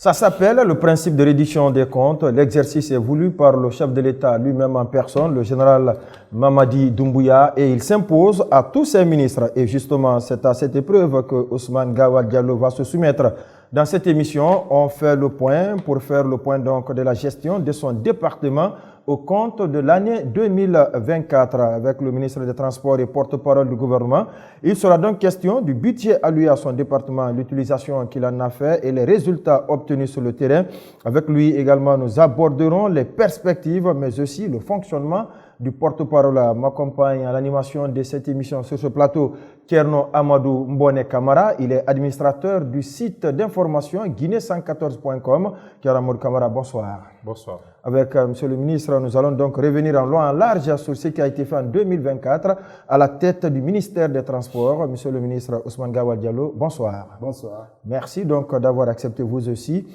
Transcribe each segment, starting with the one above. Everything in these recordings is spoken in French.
Ça s'appelle le principe de reddition des comptes. L'exercice est voulu par le chef de l'État lui-même en personne, le général Mamadi Doumbouya, et il s'impose à tous ses ministres. Et justement, c'est à cette épreuve que Ousmane Gawal Diallo va se soumettre. Dans cette émission, on fait le point pour faire le point donc de la gestion de son département au compte de l'année 2024 avec le ministre des Transports et porte-parole du gouvernement. Il sera donc question du budget alloué à son département, l'utilisation qu'il en a fait et les résultats obtenus sur le terrain. Avec lui également, nous aborderons les perspectives mais aussi le fonctionnement du porte-parole. M'accompagne à l'animation de cette émission sur ce plateau Tierno Amadou Mbone Kamara. Il est administrateur du site d'information guinée114.com. Tierno Amadou Kamara, bonsoir. Bonsoir. Avec Monsieur le ministre, nous allons donc revenir en long et en large sur ce qui a été fait en 2024 à la tête du ministère des Transports. Monsieur le ministre Ousmane Gawal Diallo, bonsoir. Bonsoir. Merci donc d'avoir accepté vous aussi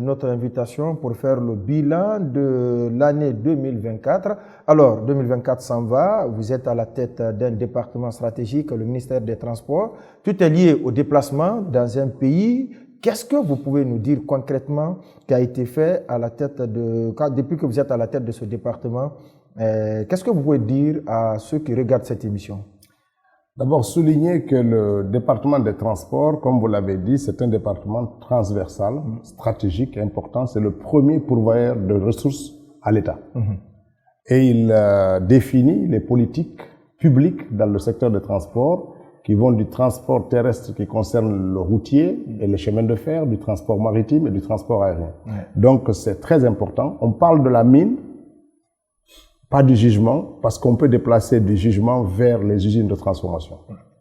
notre invitation pour faire le bilan de l'année 2024. Alors, 2024 s'en va, vous êtes à la tête d'un département stratégique, le ministère des Transports. Tout est lié au déplacement dans un pays. Qu'est-ce que vous pouvez nous dire concrètement qui a été fait à la tête depuis que vous êtes à la tête de ce département? Qu'est-ce que vous pouvez dire à ceux qui regardent cette émission? D'abord, souligner que le département des Transports, comme vous l'avez dit, c'est un département transversal, stratégique, important. C'est le premier pourvoyeur de ressources à l'État. Et il définit les politiques publiques dans le secteur des transports qui vont du transport terrestre qui concerne le routier et les chemins de fer, du transport maritime et du transport aérien. Donc c'est très important. On parle de la mine, pas du jugement, parce qu'on peut déplacer du jugement vers les usines de transformation.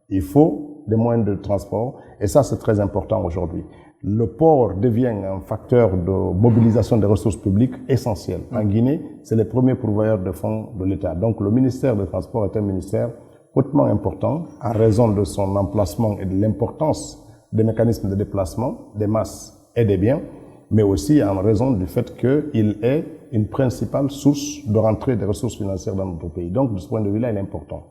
Il faut des moyens de transport et ça c'est très important aujourd'hui. Le port devient un facteur de mobilisation des ressources publiques essentiel. En Guinée, c'est le premier pourvoyeur de fonds de l'État. Donc le ministère des Transports est un ministère hautement important en raison de son emplacement et de l'importance des mécanismes de déplacement, des masses et des biens, mais aussi en raison du fait qu'il est une principale source de rentrée des ressources financières dans notre pays. Donc, de ce point de vue-là, il est important.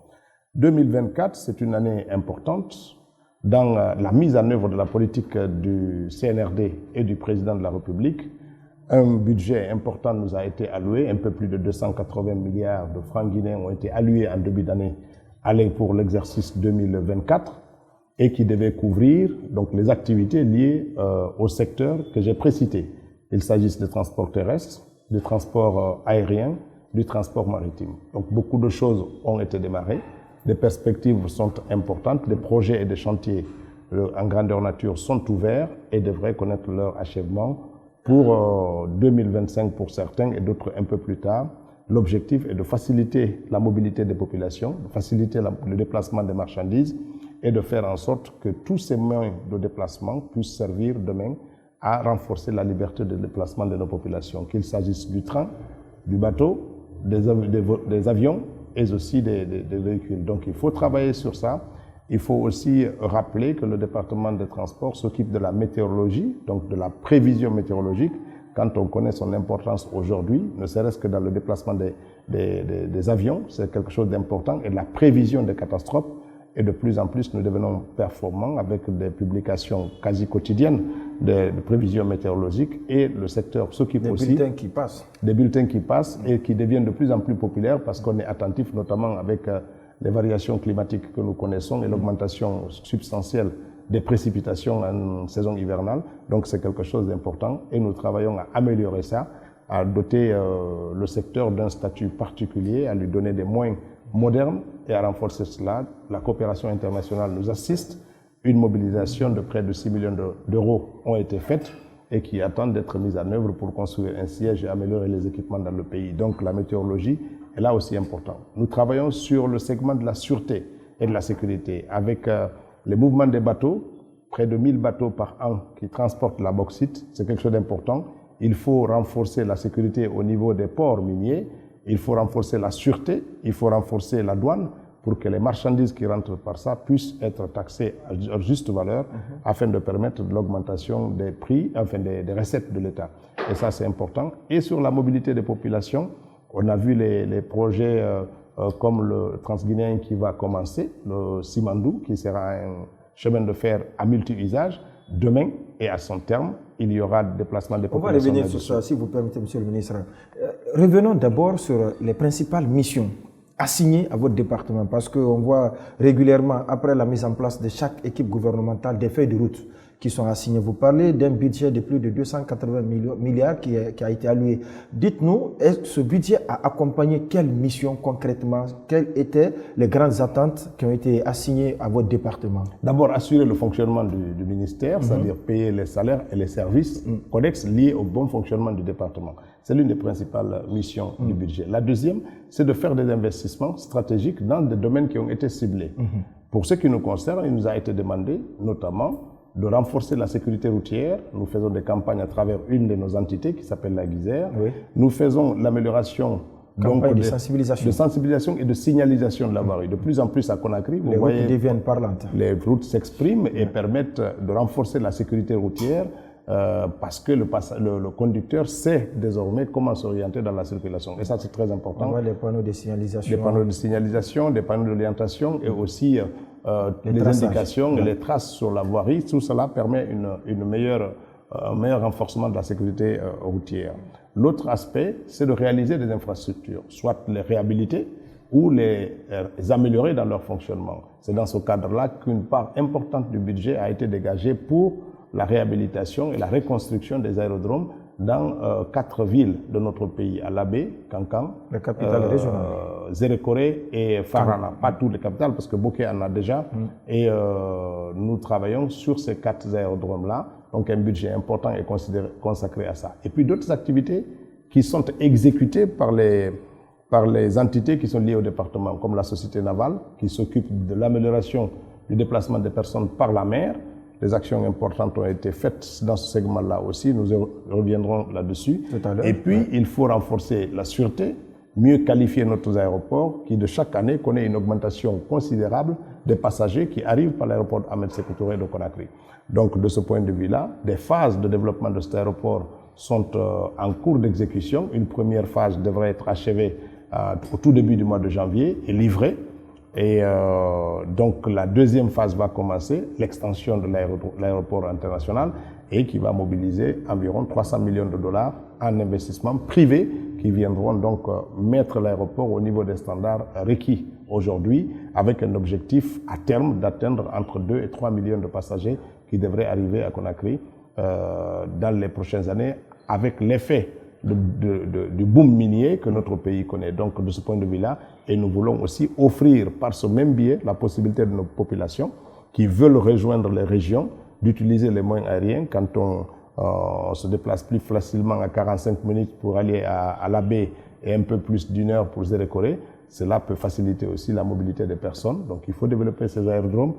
2024, c'est une année importante dans la mise en œuvre de la politique du CNRD et du président de la République. Un budget important nous a été alloué, un peu plus de 280 milliards de francs guinéens ont été alloués en début d'année pour l'exercice 2024 et qui devait couvrir donc les activités liées au secteur que j'ai précité. Il s'agisse des transports terrestres, du transport aérien, du transport maritime. Donc beaucoup de choses ont été démarrées, les perspectives sont importantes, les projets et les chantiers en grandeur nature sont ouverts et devraient connaître leur achèvement pour 2025 pour certains et d'autres un peu plus tard. L'objectif est de faciliter la mobilité des populations, de faciliter le déplacement des marchandises et de faire en sorte que tous ces moyens de déplacement puissent servir demain à renforcer la liberté de déplacement de nos populations, qu'il s'agisse du train, du bateau, des avions et aussi des véhicules. Donc il faut travailler sur ça. Il faut aussi rappeler que le département des Transports s'occupe de la météorologie, donc de la prévision météorologique, quand on connaît son importance aujourd'hui, ne serait-ce que dans le déplacement des avions, c'est quelque chose d'important, et de la prévision des catastrophes. Et de plus en plus, nous devenons performants avec des publications quasi quotidiennes de prévisions météorologiques et le secteur s'occupe aussi des bulletins qui passent. Des bulletins qui passent et qui deviennent de plus en plus populaires parce qu'on est attentif notamment avec les variations climatiques que nous connaissons et l'augmentation substantielle des précipitations en saison hivernale. Donc c'est quelque chose d'important et nous travaillons à améliorer ça, à doter le secteur d'un statut particulier, à lui donner des moyens modernes et à renforcer cela. La coopération internationale nous assiste. Une mobilisation de près de 6 millions d'euros ont été faites et qui attendent d'être mises en œuvre pour construire un siège et améliorer les équipements dans le pays. Donc la météorologie est là aussi importante. Nous travaillons sur le segment de la sûreté et de la sécurité avec les mouvements des bateaux, près de 1000 bateaux par an qui transportent la bauxite, c'est quelque chose d'important. Il faut renforcer la sécurité au niveau des ports miniers, il faut renforcer la sûreté, il faut renforcer la douane pour que les marchandises qui rentrent par ça puissent être taxées à juste valeur afin de permettre l'augmentation des prix, enfin des recettes de l'État. Et ça, c'est important. Et sur la mobilité des populations, on a vu les projets comme le Transguinéen qui va commencer, le Simandou, qui sera un chemin de fer à multi-usage. Demain et à son terme, il y aura des déplacements des populations. On va revenir sur ça, si vous permettez, Monsieur le ministre. Revenons d'abord sur les principales missions assignées à votre département, parce qu'on voit régulièrement, après la mise en place de chaque équipe gouvernementale, des feuilles de route qui sont assignées. Vous parlez d'un budget de plus de 280 milliards qui a été alloué. Dites-nous, ce budget a accompagné quelle mission concrètement? Quelles étaient les grandes attentes qui ont été assignées à votre département? D'abord, assurer le fonctionnement du ministère, c'est-à-dire payer les salaires et les services connexes liés au bon fonctionnement du département. C'est l'une des principales missions du budget. La deuxième, c'est de faire des investissements stratégiques dans des domaines qui ont été ciblés. Pour ce qui nous concerne, il nous a été demandé, notamment, de renforcer la sécurité routière. Nous faisons des campagnes à travers une de nos entités qui s'appelle la Guisère. Oui. Nous faisons l'amélioration de sensibilisation et de signalisation de la voirie. De plus en plus à Conakry, les routes deviennent parlantes. Les routes s'expriment et permettent de renforcer la sécurité routière parce que le conducteur sait désormais comment s'orienter dans la circulation. Et ça, c'est très important. On voit les panneaux de signalisation. Des panneaux de signalisation, des panneaux d'orientation et aussi les indications et les traces sur la voirie. Tout cela permet un meilleur renforcement de la sécurité routière. L'autre aspect, c'est de réaliser des infrastructures, soit les réhabiliter ou les améliorer dans leur fonctionnement. C'est dans ce cadre-là qu'une part importante du budget a été dégagée pour la réhabilitation et la reconstruction des aérodromes dans 4 villes de notre pays, à Labé, Kankan, la capitale régionale, Zérékoré et Farana. Pas toutes les capitales parce que Bokeh en a déjà. Et nous travaillons sur ces 4 aérodromes-là. Donc un budget important est consacré à ça. Et puis d'autres activités qui sont exécutées par les entités qui sont liées au département, comme la Société navale, qui s'occupe de l'amélioration du déplacement des personnes par la mer. Des actions importantes ont été faites dans ce segment-là aussi. Nous reviendrons là-dessus. Et puis, il faut renforcer la sûreté, mieux qualifier nos aéroports qui, de chaque année, connaît une augmentation considérable des passagers qui arrivent par l'aéroport Ahmed Sékou Touré de Conakry. Donc, de ce point de vue-là, des phases de développement de cet aéroport sont en cours d'exécution. Une première phase devrait être achevée au tout début du mois de janvier et livrée. Et donc la deuxième phase va commencer, l'extension de l'aéroport international et qui va mobiliser environ 300 millions de dollars en investissement privé qui viendront donc mettre l'aéroport au niveau des standards requis aujourd'hui avec un objectif à terme d'atteindre entre 2 et 3 millions de passagers qui devraient arriver à Conakry dans les prochaines années avec l'effet du boom minier que notre pays connaît. Donc, de ce point de vue-là, et nous voulons aussi offrir par ce même biais la possibilité de nos populations qui veulent rejoindre les régions d'utiliser les moyens aériens quand on se déplace plus facilement à 45 minutes pour aller à Labé et un peu plus d'1 heure pour Zérékoré. Cela peut faciliter aussi la mobilité des personnes. Donc, il faut développer ces aérodromes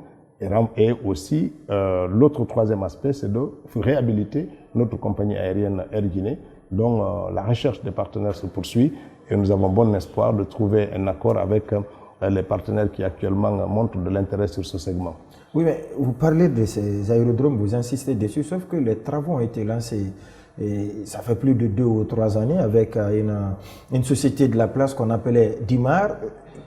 et aussi l'autre troisième aspect, c'est de réhabiliter notre compagnie aérienne Air Guinée. Donc, la recherche des partenaires se poursuit et nous avons bon espoir de trouver un accord avec les partenaires qui actuellement montrent de l'intérêt sur ce segment. Oui, mais vous parlez de ces aérodromes, vous insistez dessus, sauf que les travaux ont été lancés et ça fait plus de 2 ou 3 années avec une société de la place qu'on appelait Dimar.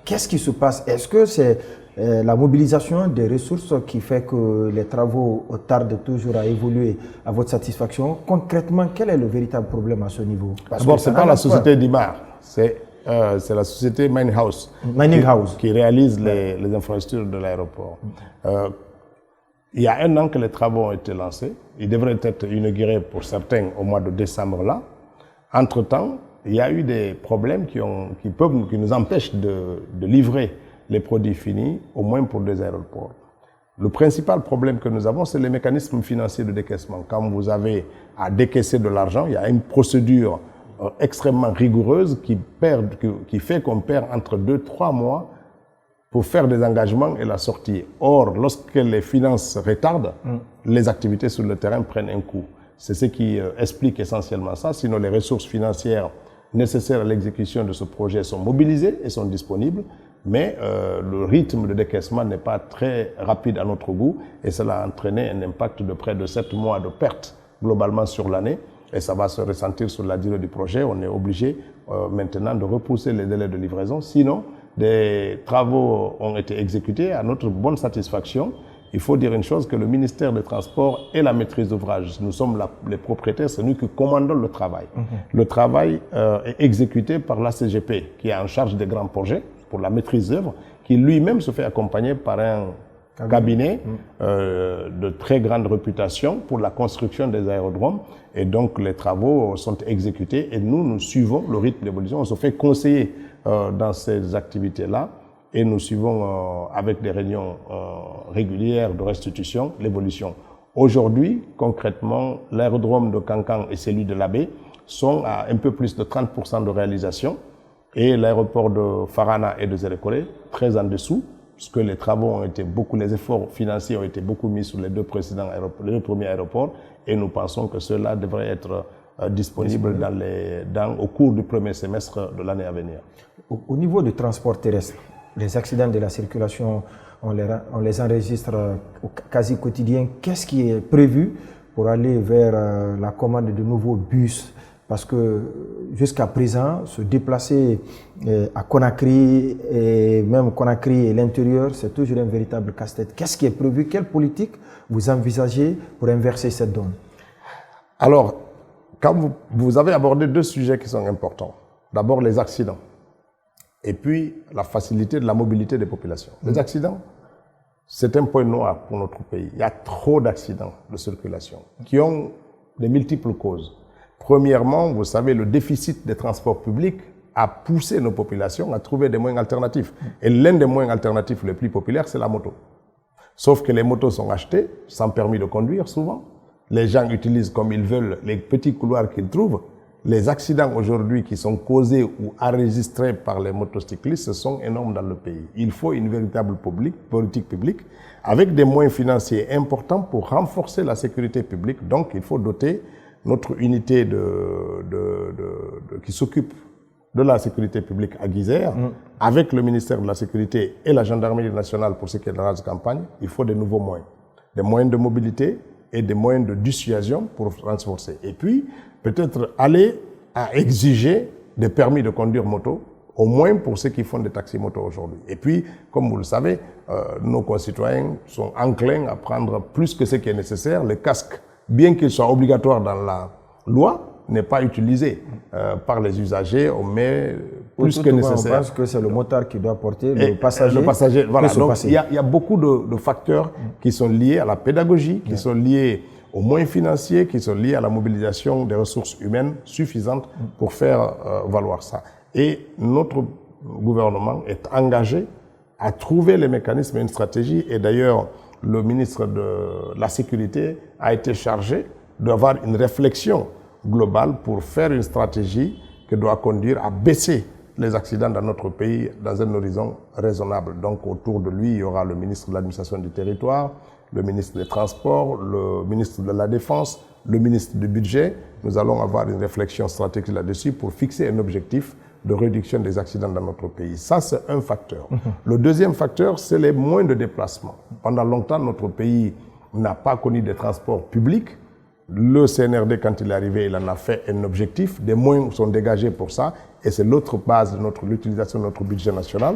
Qu'est-ce qui se passe? Est-ce que c'est la mobilisation des ressources qui fait que les travaux tardent toujours à évoluer à votre satisfaction? Concrètement, quel est le véritable problème à ce niveau? D'abord, ce n'est pas la société Dimar, c'est la société Mining House qui réalise les infrastructures de l'aéroport. Il y a 1 an que les travaux ont été lancés. Ils devraient être inaugurés pour certains au mois de décembre là. Entre-temps, il y a eu des problèmes qui nous empêchent de livrer les produits finis, au moins pour des aéroports. Le principal problème que nous avons, c'est les mécanismes financiers de décaissement. Quand vous avez à décaisser de l'argent, il y a une procédure extrêmement rigoureuse qui fait qu'on perd entre 2 et 3 mois pour faire des engagements et la sortie. Or, lorsque les finances retardent, les activités sur le terrain prennent un coup. C'est ce qui explique essentiellement ça. Sinon, les ressources financières nécessaires à l'exécution de ce projet sont mobilisées et sont disponibles. Mais le rythme de décaissement n'est pas très rapide à notre goût et cela a entraîné un impact de près de 7 mois de perte globalement sur l'année et ça va se ressentir sur la durée du projet. On est obligé maintenant de repousser les délais de livraison. Sinon, des travaux ont été exécutés à notre bonne satisfaction il faut dire une chose, que le ministère des Transports et la maîtrise d'ouvrage, nous sommes les propriétaires, c'est nous qui commandons le travail. Le travail est exécuté par la CGP, qui est en charge des grands projets pour la maîtrise d'œuvre, qui lui-même se fait accompagner par un cabinet de très grande réputation pour la construction des aérodromes. Et donc, les travaux sont exécutés et nous suivons le rythme d'évolution. On se fait conseiller dans ces activités-là et nous suivons avec des réunions régulières de restitution l'évolution. Aujourd'hui, concrètement, l'aérodrome de Kankan et celui de l'Abbé sont à un peu plus de 30% de réalisation et l'aéroport de Farana et de Zérekole très en dessous, puisque les travaux ont été les efforts financiers ont été beaucoup mis sur les deux premiers aéroports, et nous pensons que cela devrait être disponible au cours du premier semestre de l'année à venir. Au niveau du transport terrestre, les accidents de la circulation, on les enregistre quasi quotidien. Qu'est-ce qui est prévu pour aller vers la commande de nouveaux bus? Parce que jusqu'à présent, se déplacer à Conakry, et même Conakry et l'intérieur, c'est toujours un véritable casse-tête. Qu'est-ce qui est prévu? Quelle politique vous envisagez pour inverser cette donne? Alors, quand vous avez abordé deux sujets qui sont importants. D'abord, les accidents. Et puis, la facilité de la mobilité des populations. Les accidents, c'est un point noir pour notre pays. Il y a trop d'accidents de circulation qui ont de multiples causes. Premièrement, vous savez, le déficit des transports publics a poussé nos populations à trouver des moyens alternatifs. Et l'un des moyens alternatifs les plus populaires, c'est la moto. Sauf que les motos sont achetées sans permis de conduire souvent. Les gens utilisent comme ils veulent les petits couloirs qu'ils trouvent. Les accidents aujourd'hui qui sont causés ou enregistrés par les motocyclistes sont énormes dans le pays. Il faut une véritable politique publique avec des moyens financiers importants pour renforcer la sécurité publique. Donc, il faut doter notre unité qui s'occupe de la sécurité publique à Guizère, avec le ministère de la Sécurité et la gendarmerie nationale pour ce qui est de la campagne, il faut de nouveaux moyens. Des moyens de mobilité et des moyens de dissuasion pour renforcer. Et puis, peut-être aller à exiger des permis de conduire moto, au moins pour ceux qui font des taxis moto aujourd'hui. Et puis, comme vous le savez, nos concitoyens sont enclins à prendre plus que ce qui est nécessaire. Le casque, bien qu'il soit obligatoire dans la loi, n'est pas utilisé par les usagers. On met plus que nécessaire. On pense que c'est le motard qui doit porter, le passager. Voilà. Donc, il y a beaucoup de facteurs qui sont liés à la pédagogie, qui sont liés aux moyens financiers, qui sont liés à la mobilisation des ressources humaines suffisantes pour faire valoir ça. Et notre gouvernement est engagé à trouver les mécanismes et une stratégie. Et d'ailleurs, le ministre de la Sécurité a été chargé d'avoir une réflexion globale pour faire une stratégie qui doit conduire à baisser les accidents dans notre pays dans un horizon raisonnable. Donc autour de lui, il y aura le ministre de l'Administration du Territoire, le ministre des Transports, le ministre de la Défense, le ministre du Budget. Nous allons avoir une réflexion stratégique là-dessus pour fixer un objectif de réduction des accidents dans notre pays. Ça, c'est un facteur. Le deuxième facteur, c'est les moyens de déplacement. Pendant longtemps, notre pays n'a pas connu des transports publics. Le CNRD, quand il est arrivé, il en a fait un objectif. Des moyens sont dégagés pour ça. Et c'est l'autre base de l'utilisation de notre budget national.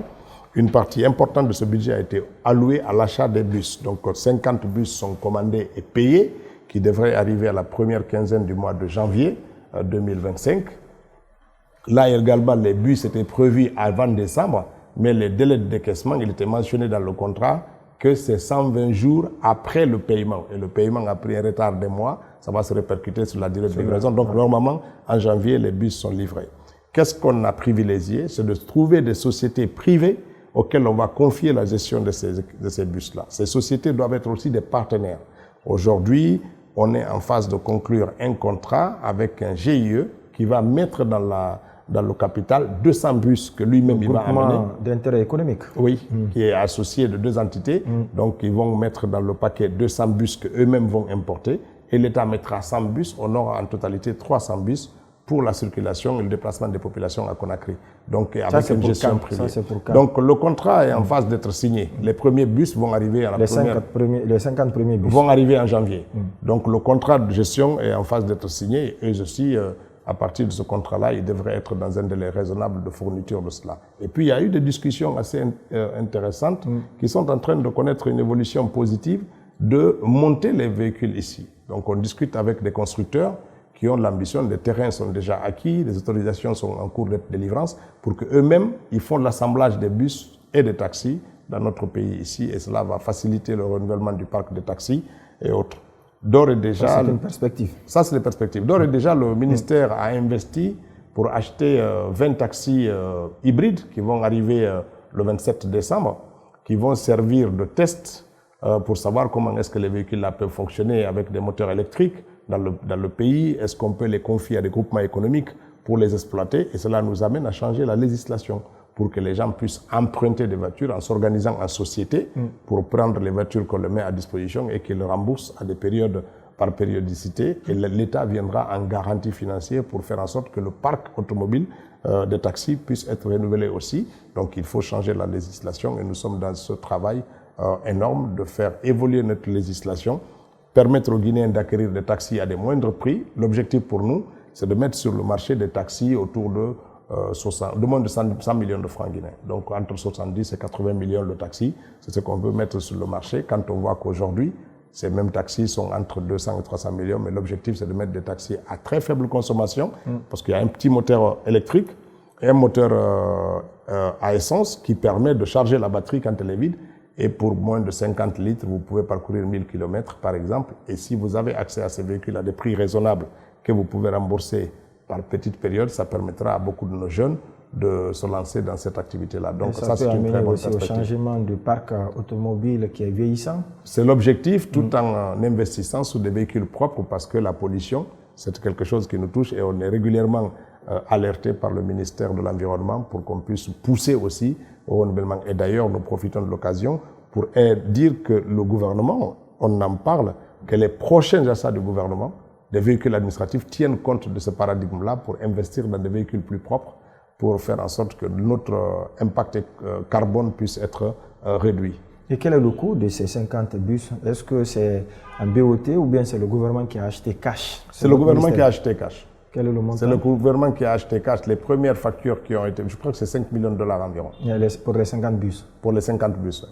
Une partie importante de ce budget a été allouée à l'achat des bus. Donc 50 bus sont commandés et payés, qui devraient arriver à la première quinzaine du mois de janvier 2025. Là également, les bus étaient prévus avant décembre, mais les délais de décaissement, il était mentionné dans le contrat que c'est 120 jours après le paiement. Et le paiement a pris un retard de mois, ça va se répercuter sur la durée de livraison. Donc normalement, en janvier, les bus sont livrés. Qu'est-ce qu'on a privilégié? C'est de trouver des sociétés privées auxquelles on va confier la gestion de ces bus-là. Ces sociétés doivent être aussi des partenaires. Aujourd'hui, on est en phase de conclure un contrat avec un GIE qui va mettre dans le capital 200 bus que lui-même il va amener. D'intérêt économique. Oui, qui est associé de deux entités. Donc, ils vont mettre dans le paquet 200 bus qu'eux-mêmes vont importer. Et l'État mettra 100 bus. On aura en totalité 300 bus pour la circulation et le déplacement des populations à Conakry. Donc, avec une gestion privée. Donc, le contrat est en phase d'être signé. Les premiers bus vont arriver à la première... Les 50 premiers bus vont arriver en janvier. Donc, le contrat de gestion est en phase d'être signé. Et eux aussi à partir de ce contrat-là, il devrait être dans un délai raisonnable de fourniture de cela. Et puis, il y a eu des discussions assez intéressantes qui sont en train de connaître une évolution positive de monter les véhicules ici. Donc, on discute avec des constructeurs qui ont l'ambition, les terrains sont déjà acquis, les autorisations sont en cours de délivrance, pour qu'eux-mêmes, ils font l'assemblage des bus et des taxis dans notre pays ici, et cela va faciliter le renouvellement du parc de taxis et autres. D'ores et déjà, ça, c'est une perspective. Ça, c'est les perspectives. D'ores et déjà, le ministère a investi pour acheter 20 taxis hybrides qui vont arriver le 27 décembre, qui vont servir de test pour savoir comment est-ce que les véhicules-là peuvent fonctionner avec des moteurs électriques dans le pays. Est-ce qu'on peut les confier à des groupements économiques pour les exploiter? Et cela nous amène à changer la législation pour que les gens puissent emprunter des voitures en s'organisant en société pour prendre les voitures qu'on leur met à disposition et qu'ils remboursent à des périodes par périodicité. Et l'État viendra en garantie financière pour faire en sorte que le parc automobile des taxis puisse être renouvelé aussi. Donc il faut changer la législation et nous sommes dans ce travail énorme de faire évoluer notre législation, permettre aux Guinéens d'acquérir des taxis à des moindres prix. L'objectif pour nous, c'est de mettre sur le marché des taxis autour de moins de 100 millions de francs guinéens. Donc entre 70 et 80 millions de taxis, c'est ce qu'on veut mettre sur le marché. Quand on voit qu'aujourd'hui, ces mêmes taxis sont entre 200 et 300 millions, mais l'objectif c'est de mettre des taxis à très faible consommation, parce qu'il y a un petit moteur électrique et un moteur à essence qui permet de charger la batterie quand elle est vide. Et pour moins de 50 litres, vous pouvez parcourir 1000 km par exemple. Et si vous avez accès à ces véhicules à des prix raisonnables que vous pouvez rembourser par petite période, ça permettra à beaucoup de nos jeunes de se lancer dans cette activité-là. Donc ça c'est une très bonne aussi au changement du parc automobile qui est vieillissant. C'est l'objectif, tout en investissant sur des véhicules propres, parce que la pollution, c'est quelque chose qui nous touche et on est régulièrement alerté par le ministère de l'Environnement pour qu'on puisse pousser aussi au renouvellement. Et d'ailleurs, nous profitons de l'occasion pour dire que le gouvernement, on en parle, que les prochains achats du gouvernement des véhicules administratifs tiennent compte de ce paradigme-là pour investir dans des véhicules plus propres, pour faire en sorte que notre impact carbone puisse être réduit. Et quel est le coût de ces 50 bus? Est-ce que c'est un BOT ou bien c'est le gouvernement qui a acheté cash? C'est le gouvernement qui a acheté cash. Quel est le montant? C'est le gouvernement qui a acheté cash. Les premières factures qui ont été, je crois que c'est 5 millions de dollars environ. Pour les 50 bus? Pour les 50 bus.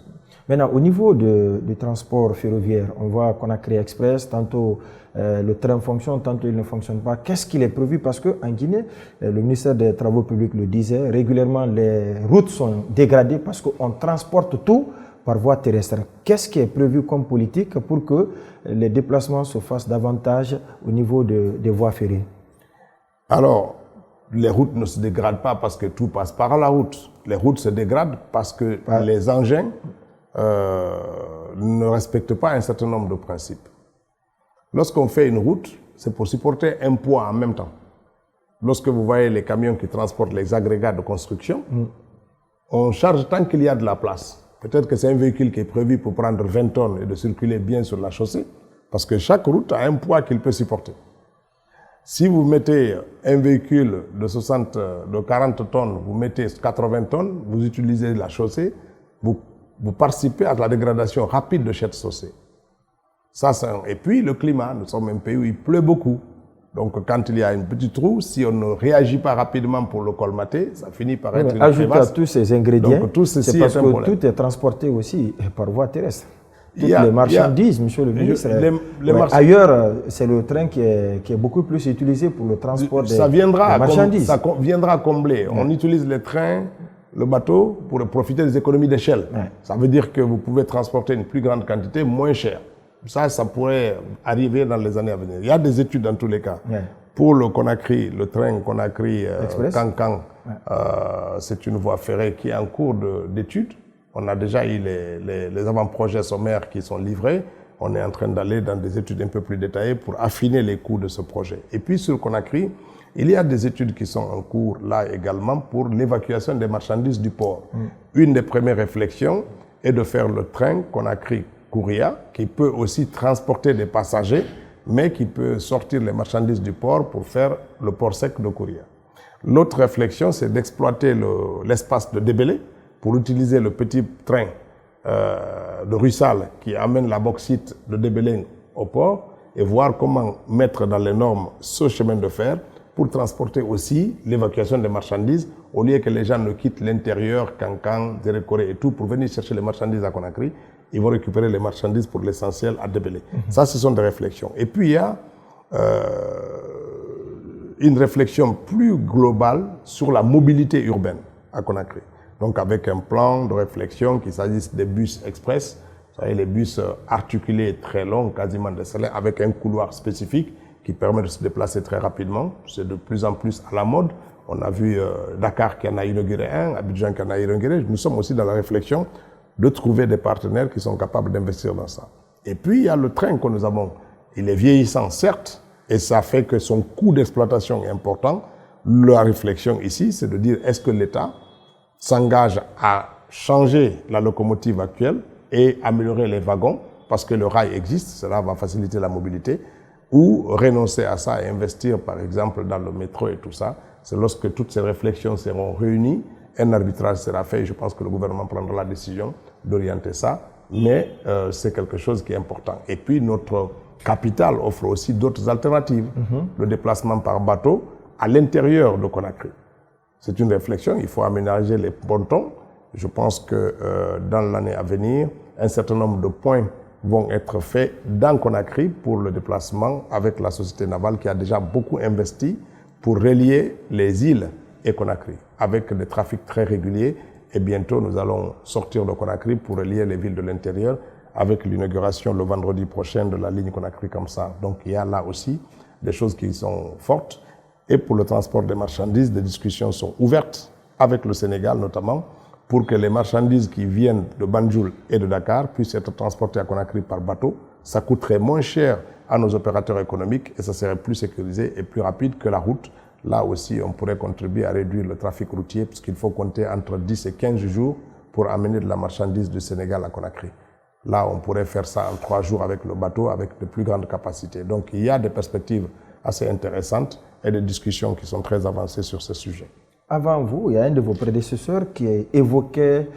Maintenant, au niveau du transport ferroviaire, on voit qu'on a créé Express, tantôt le train fonctionne, tantôt il ne fonctionne pas. Qu'est-ce qu'il est prévu? Parce qu'en Guinée, le ministère des Travaux publics le disait, régulièrement les routes sont dégradées parce qu'on transporte tout par voie terrestre. Qu'est-ce qui est prévu comme politique pour que les déplacements se fassent davantage au niveau des voies ferrées? Alors, les routes ne se dégradent pas parce que tout passe par la route. Les routes se dégradent parce que les engins ne respectent pas un certain nombre de principes. Lorsqu'on fait une route, c'est pour supporter un poids en même temps. Lorsque vous voyez les camions qui transportent les agrégats de construction, on charge tant qu'il y a de la place. Peut-être que c'est un véhicule qui est prévu pour prendre 20 tonnes et de circuler bien sur la chaussée, parce que chaque route a un poids qu'il peut supporter. Si vous mettez un véhicule de 40 tonnes, vous mettez 80 tonnes, vous utilisez la chaussée, vous participez à la dégradation rapide de cette chaussée. Et puis le climat, nous sommes un pays où il pleut beaucoup. Donc quand il y a une petite trou, si on ne réagit pas rapidement pour le colmater, ça finit par être une crevasse. Ajouté à tous ces ingrédients, c'est parce que tout est transporté aussi par voie terrestre. Toutes les marchandises, monsieur le ministre. Ailleurs, c'est le train qui est beaucoup plus utilisé pour le transport des marchandises. Ça viendra combler. On utilise les trains, le bateau pour profiter des économies d'échelle. Ça veut dire que vous pouvez transporter une plus grande quantité moins cher. Ça pourrait arriver dans les années à venir. Il y a des études dans tous les cas. Pour le Conakry, le train Conakry-Kankan, c'est une voie ferrée qui est en cours d'études. On a déjà eu les avant-projets sommaires qui sont livrés. On est en train d'aller dans des études un peu plus détaillées pour affiner les coûts de ce projet. Et puis sur Conakry, il y a des études qui sont en cours là également pour l'évacuation des marchandises du port. Une des premières réflexions est de faire le train Conakry-Kouria, qui peut aussi transporter des passagers, mais qui peut sortir les marchandises du port pour faire le port sec de Kouria. L'autre réflexion, c'est d'exploiter l'espace de Débélé pour utiliser le petit train de Russal qui amène la bauxite de Débélé au port et voir comment mettre dans les normes ce chemin de fer pour transporter aussi l'évacuation des marchandises, au lieu que les gens ne quittent l'intérieur, Kankan, Zérekoré et tout, pour venir chercher les marchandises à Conakry. Ils vont récupérer les marchandises pour l'essentiel à Débélé. Ça, ce sont des réflexions. Et puis, il y a une réflexion plus globale sur la mobilité urbaine à Conakry. Donc, avec un plan de réflexion, qu'il s'agisse des bus express, vous savez, les bus articulés très longs, quasiment décelés, avec un couloir spécifique qui permet de se déplacer très rapidement. C'est de plus en plus à la mode. On a vu Dakar qui en a inauguré un, Abidjan qui en a inauguré. Nous sommes aussi dans la réflexion de trouver des partenaires qui sont capables d'investir dans ça. Et puis, il y a le train que nous avons. Il est vieillissant, certes, et ça fait que son coût d'exploitation est important. La réflexion ici, c'est de dire, est-ce que l'État s'engage à changer la locomotive actuelle et améliorer les wagons, parce que le rail existe, cela va faciliter la mobilité, ou renoncer à ça et investir, par exemple, dans le métro et tout ça. C'est lorsque toutes ces réflexions seront réunies, un arbitrage sera fait, et je pense que le gouvernement prendra la décision d'orienter ça, mais c'est quelque chose qui est important. Et puis, notre capitale offre aussi d'autres alternatives. Le déplacement par bateau à l'intérieur de Conakry. C'est une réflexion, il faut aménager les pontons. Je pense que dans l'année à venir, un certain nombre de points vont être faits dans Conakry pour le déplacement avec la société navale qui a déjà beaucoup investi pour relier les îles et Conakry avec des trafics très réguliers. Et bientôt, nous allons sortir de Conakry pour relier les villes de l'intérieur avec l'inauguration le vendredi prochain de la ligne Conakry-Kamsa. Donc, il y a là aussi des choses qui sont fortes. Et pour le transport des marchandises, des discussions sont ouvertes avec le Sénégal notamment, pour que les marchandises qui viennent de Banjul et de Dakar puissent être transportées à Conakry par bateau. Ça coûterait moins cher à nos opérateurs économiques et ça serait plus sécurisé et plus rapide que la route. Là aussi, on pourrait contribuer à réduire le trafic routier puisqu'il faut compter entre 10 et 15 jours pour amener de la marchandise du Sénégal à Conakry. Là, on pourrait faire ça en 3 jours avec le bateau, avec de plus grandes capacités. Donc, il y a des perspectives assez intéressantes et des discussions qui sont très avancées sur ce sujet. Avant vous, il y a un de vos prédécesseurs qui évoquait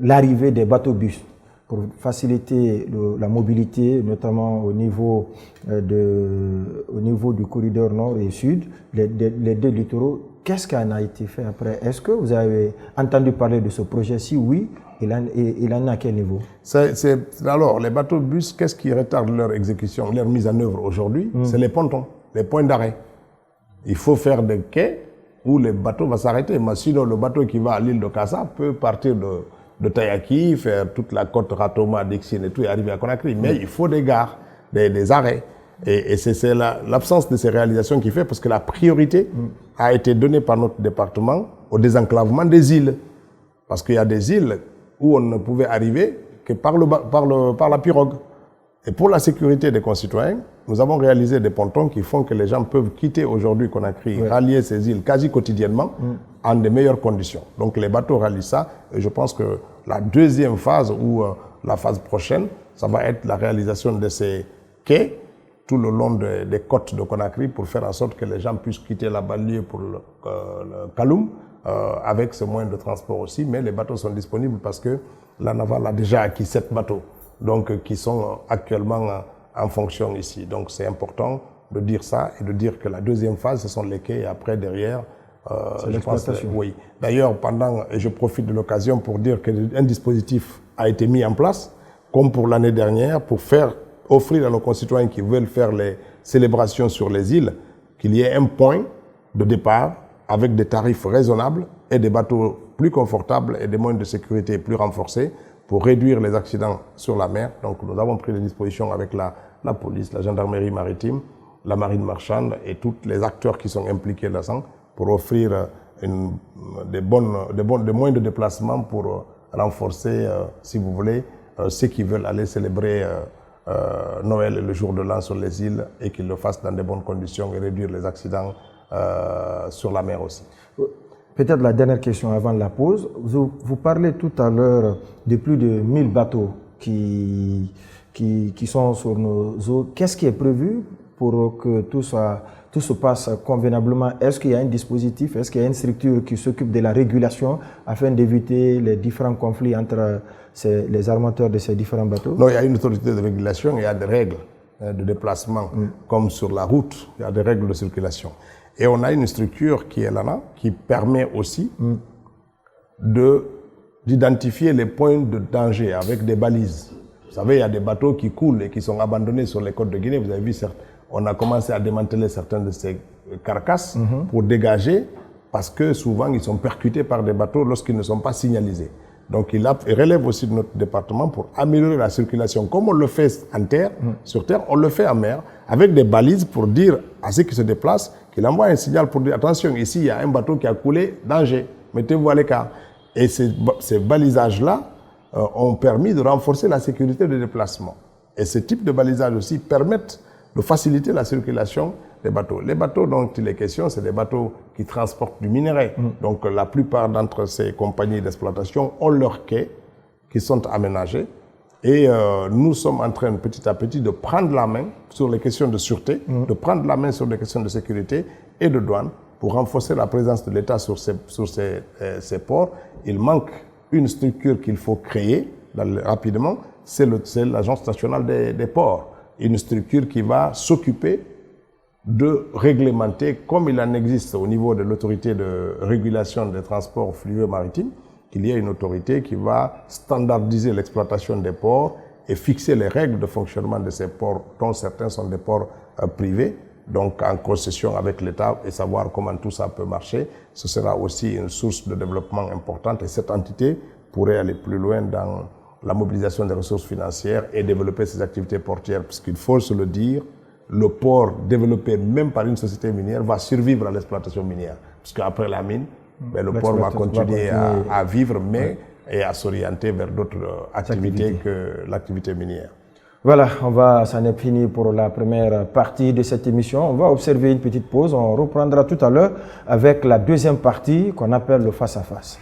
l'arrivée des bateaux-bus pour faciliter la mobilité, notamment au niveau du corridor nord et sud, les deux littoraux. Qu'est-ce qui en a été fait après? Est-ce que vous avez entendu parler de ce projet? Si oui, il en est à quel niveau? Alors, les bateaux-bus, qu'est-ce qui retarde leur exécution, leur mise en œuvre aujourd'hui? C'est les pontons, les points d'arrêt. Il faut faire des quais où le bateau va s'arrêter. Mais sinon, le bateau qui va à l'île de Kassa peut partir de Tayaki, faire toute la côte Ratoma, Dixine et tout, et arriver à Conakry. Mais il faut des gares, des arrêts. Et c'est l'absence de ces réalisations qui fait, parce que la priorité a été donnée par notre département au désenclavement des îles. Parce qu'il y a des îles où on ne pouvait arriver que par la pirogue. Et pour la sécurité des concitoyens, nous avons réalisé des pontons qui font que les gens peuvent quitter aujourd'hui Conakry, rallier ces îles quasi quotidiennement en de meilleures conditions. Donc les bateaux rallient ça. Et je pense que la deuxième phase ou la phase prochaine, ça va être la réalisation de ces quais tout le long des côtes de Conakry pour faire en sorte que les gens puissent quitter la banlieue pour le Kaloum avec ce moyen de transport aussi. Mais les bateaux sont disponibles parce que la navale a déjà acquis 7 bateaux. Donc, qui sont actuellement en fonction ici. Donc, c'est important de dire ça et de dire que la deuxième phase, ce sont les quais et après, derrière, l'exploitation. Oui. D'ailleurs, et je profite de l'occasion pour dire qu'un dispositif a été mis en place, comme pour l'année dernière, pour offrir à nos concitoyens qui veulent faire les célébrations sur les îles, qu'il y ait un point de départ avec des tarifs raisonnables et des bateaux plus confortables et des moyens de sécurité plus renforcés, pour réduire les accidents sur la mer. Donc nous avons pris les dispositions avec la police, la gendarmerie maritime, la marine marchande et tous les acteurs qui sont impliqués là-dedans pour offrir des moyens de déplacement pour renforcer, si vous voulez, ceux qui veulent aller célébrer Noël et le jour de l'an sur les îles et qu'ils le fassent dans de bonnes conditions et réduire les accidents sur la mer aussi. Peut-être la dernière question avant la pause. Vous parlez tout à l'heure de plus de 1000 bateaux qui sont sur nos eaux. Qu'est-ce qui est prévu pour que tout se passe convenablement? Est-ce qu'il y a un dispositif, est-ce qu'il y a une structure qui s'occupe de la régulation afin d'éviter les différents conflits entre les armateurs de ces différents bateaux? Non, il y a une autorité de régulation, il y a des règles de déplacement, comme sur la route, il y a des règles de circulation. Et on a une structure qui est là, qui permet aussi d'identifier les points de danger avec des balises. Vous savez, il y a des bateaux qui coulent et qui sont abandonnés sur les côtes de Guinée. Vous avez vu, on a commencé à démanteler certaines de ces carcasses pour dégager, parce que souvent, ils sont percutés par des bateaux lorsqu'ils ne sont pas signalisés. Donc, il relève aussi de notre département pour améliorer la circulation. Comme on le fait en terre, sur terre, on le fait en mer, avec des balises pour dire à ceux qui se déplacent qu'il envoie un signal pour dire attention, ici, il y a un bateau qui a coulé, danger, mettez-vous à l'écart. Et ces balisages-là ont permis de renforcer la sécurité de déplacement. Et ce type de balisage aussi permettent de faciliter la circulation des bateaux. Les bateaux dont il est question, c'est des bateaux qui transportent du minerai. Donc la plupart d'entre ces compagnies d'exploitation ont leurs quais qui sont aménagés. Et nous sommes en train petit à petit de prendre la main sur les questions de sûreté, de prendre la main sur les questions de sécurité et de douane pour renforcer la présence de l'État sur ces ports. Il manque une structure qu'il faut créer rapidement, c'est l'Agence nationale des ports. Une structure qui va s'occuper de réglementer, comme il en existe au niveau de l'autorité de régulation des transports fluviaux maritimes, qu'il y ait une autorité qui va standardiser l'exploitation des ports et fixer les règles de fonctionnement de ces ports, dont certains sont des ports privés, donc en concession avec l'État, et savoir comment tout ça peut marcher. Ce sera aussi une source de développement importante, et cette entité pourrait aller plus loin dans la mobilisation des ressources financières et développer ses activités portières, puisqu'il faut se le dire, le port développé même par une société minière va survivre à l'exploitation minière, puisqu'après la mine, le port va continuer à vivre, mais et à s'orienter vers d'autres activités que l'activité minière. Voilà, ça n'est fini pour la première partie de cette émission. On va observer une petite pause. On reprendra tout à l'heure avec la deuxième partie qu'on appelle le face-à-face.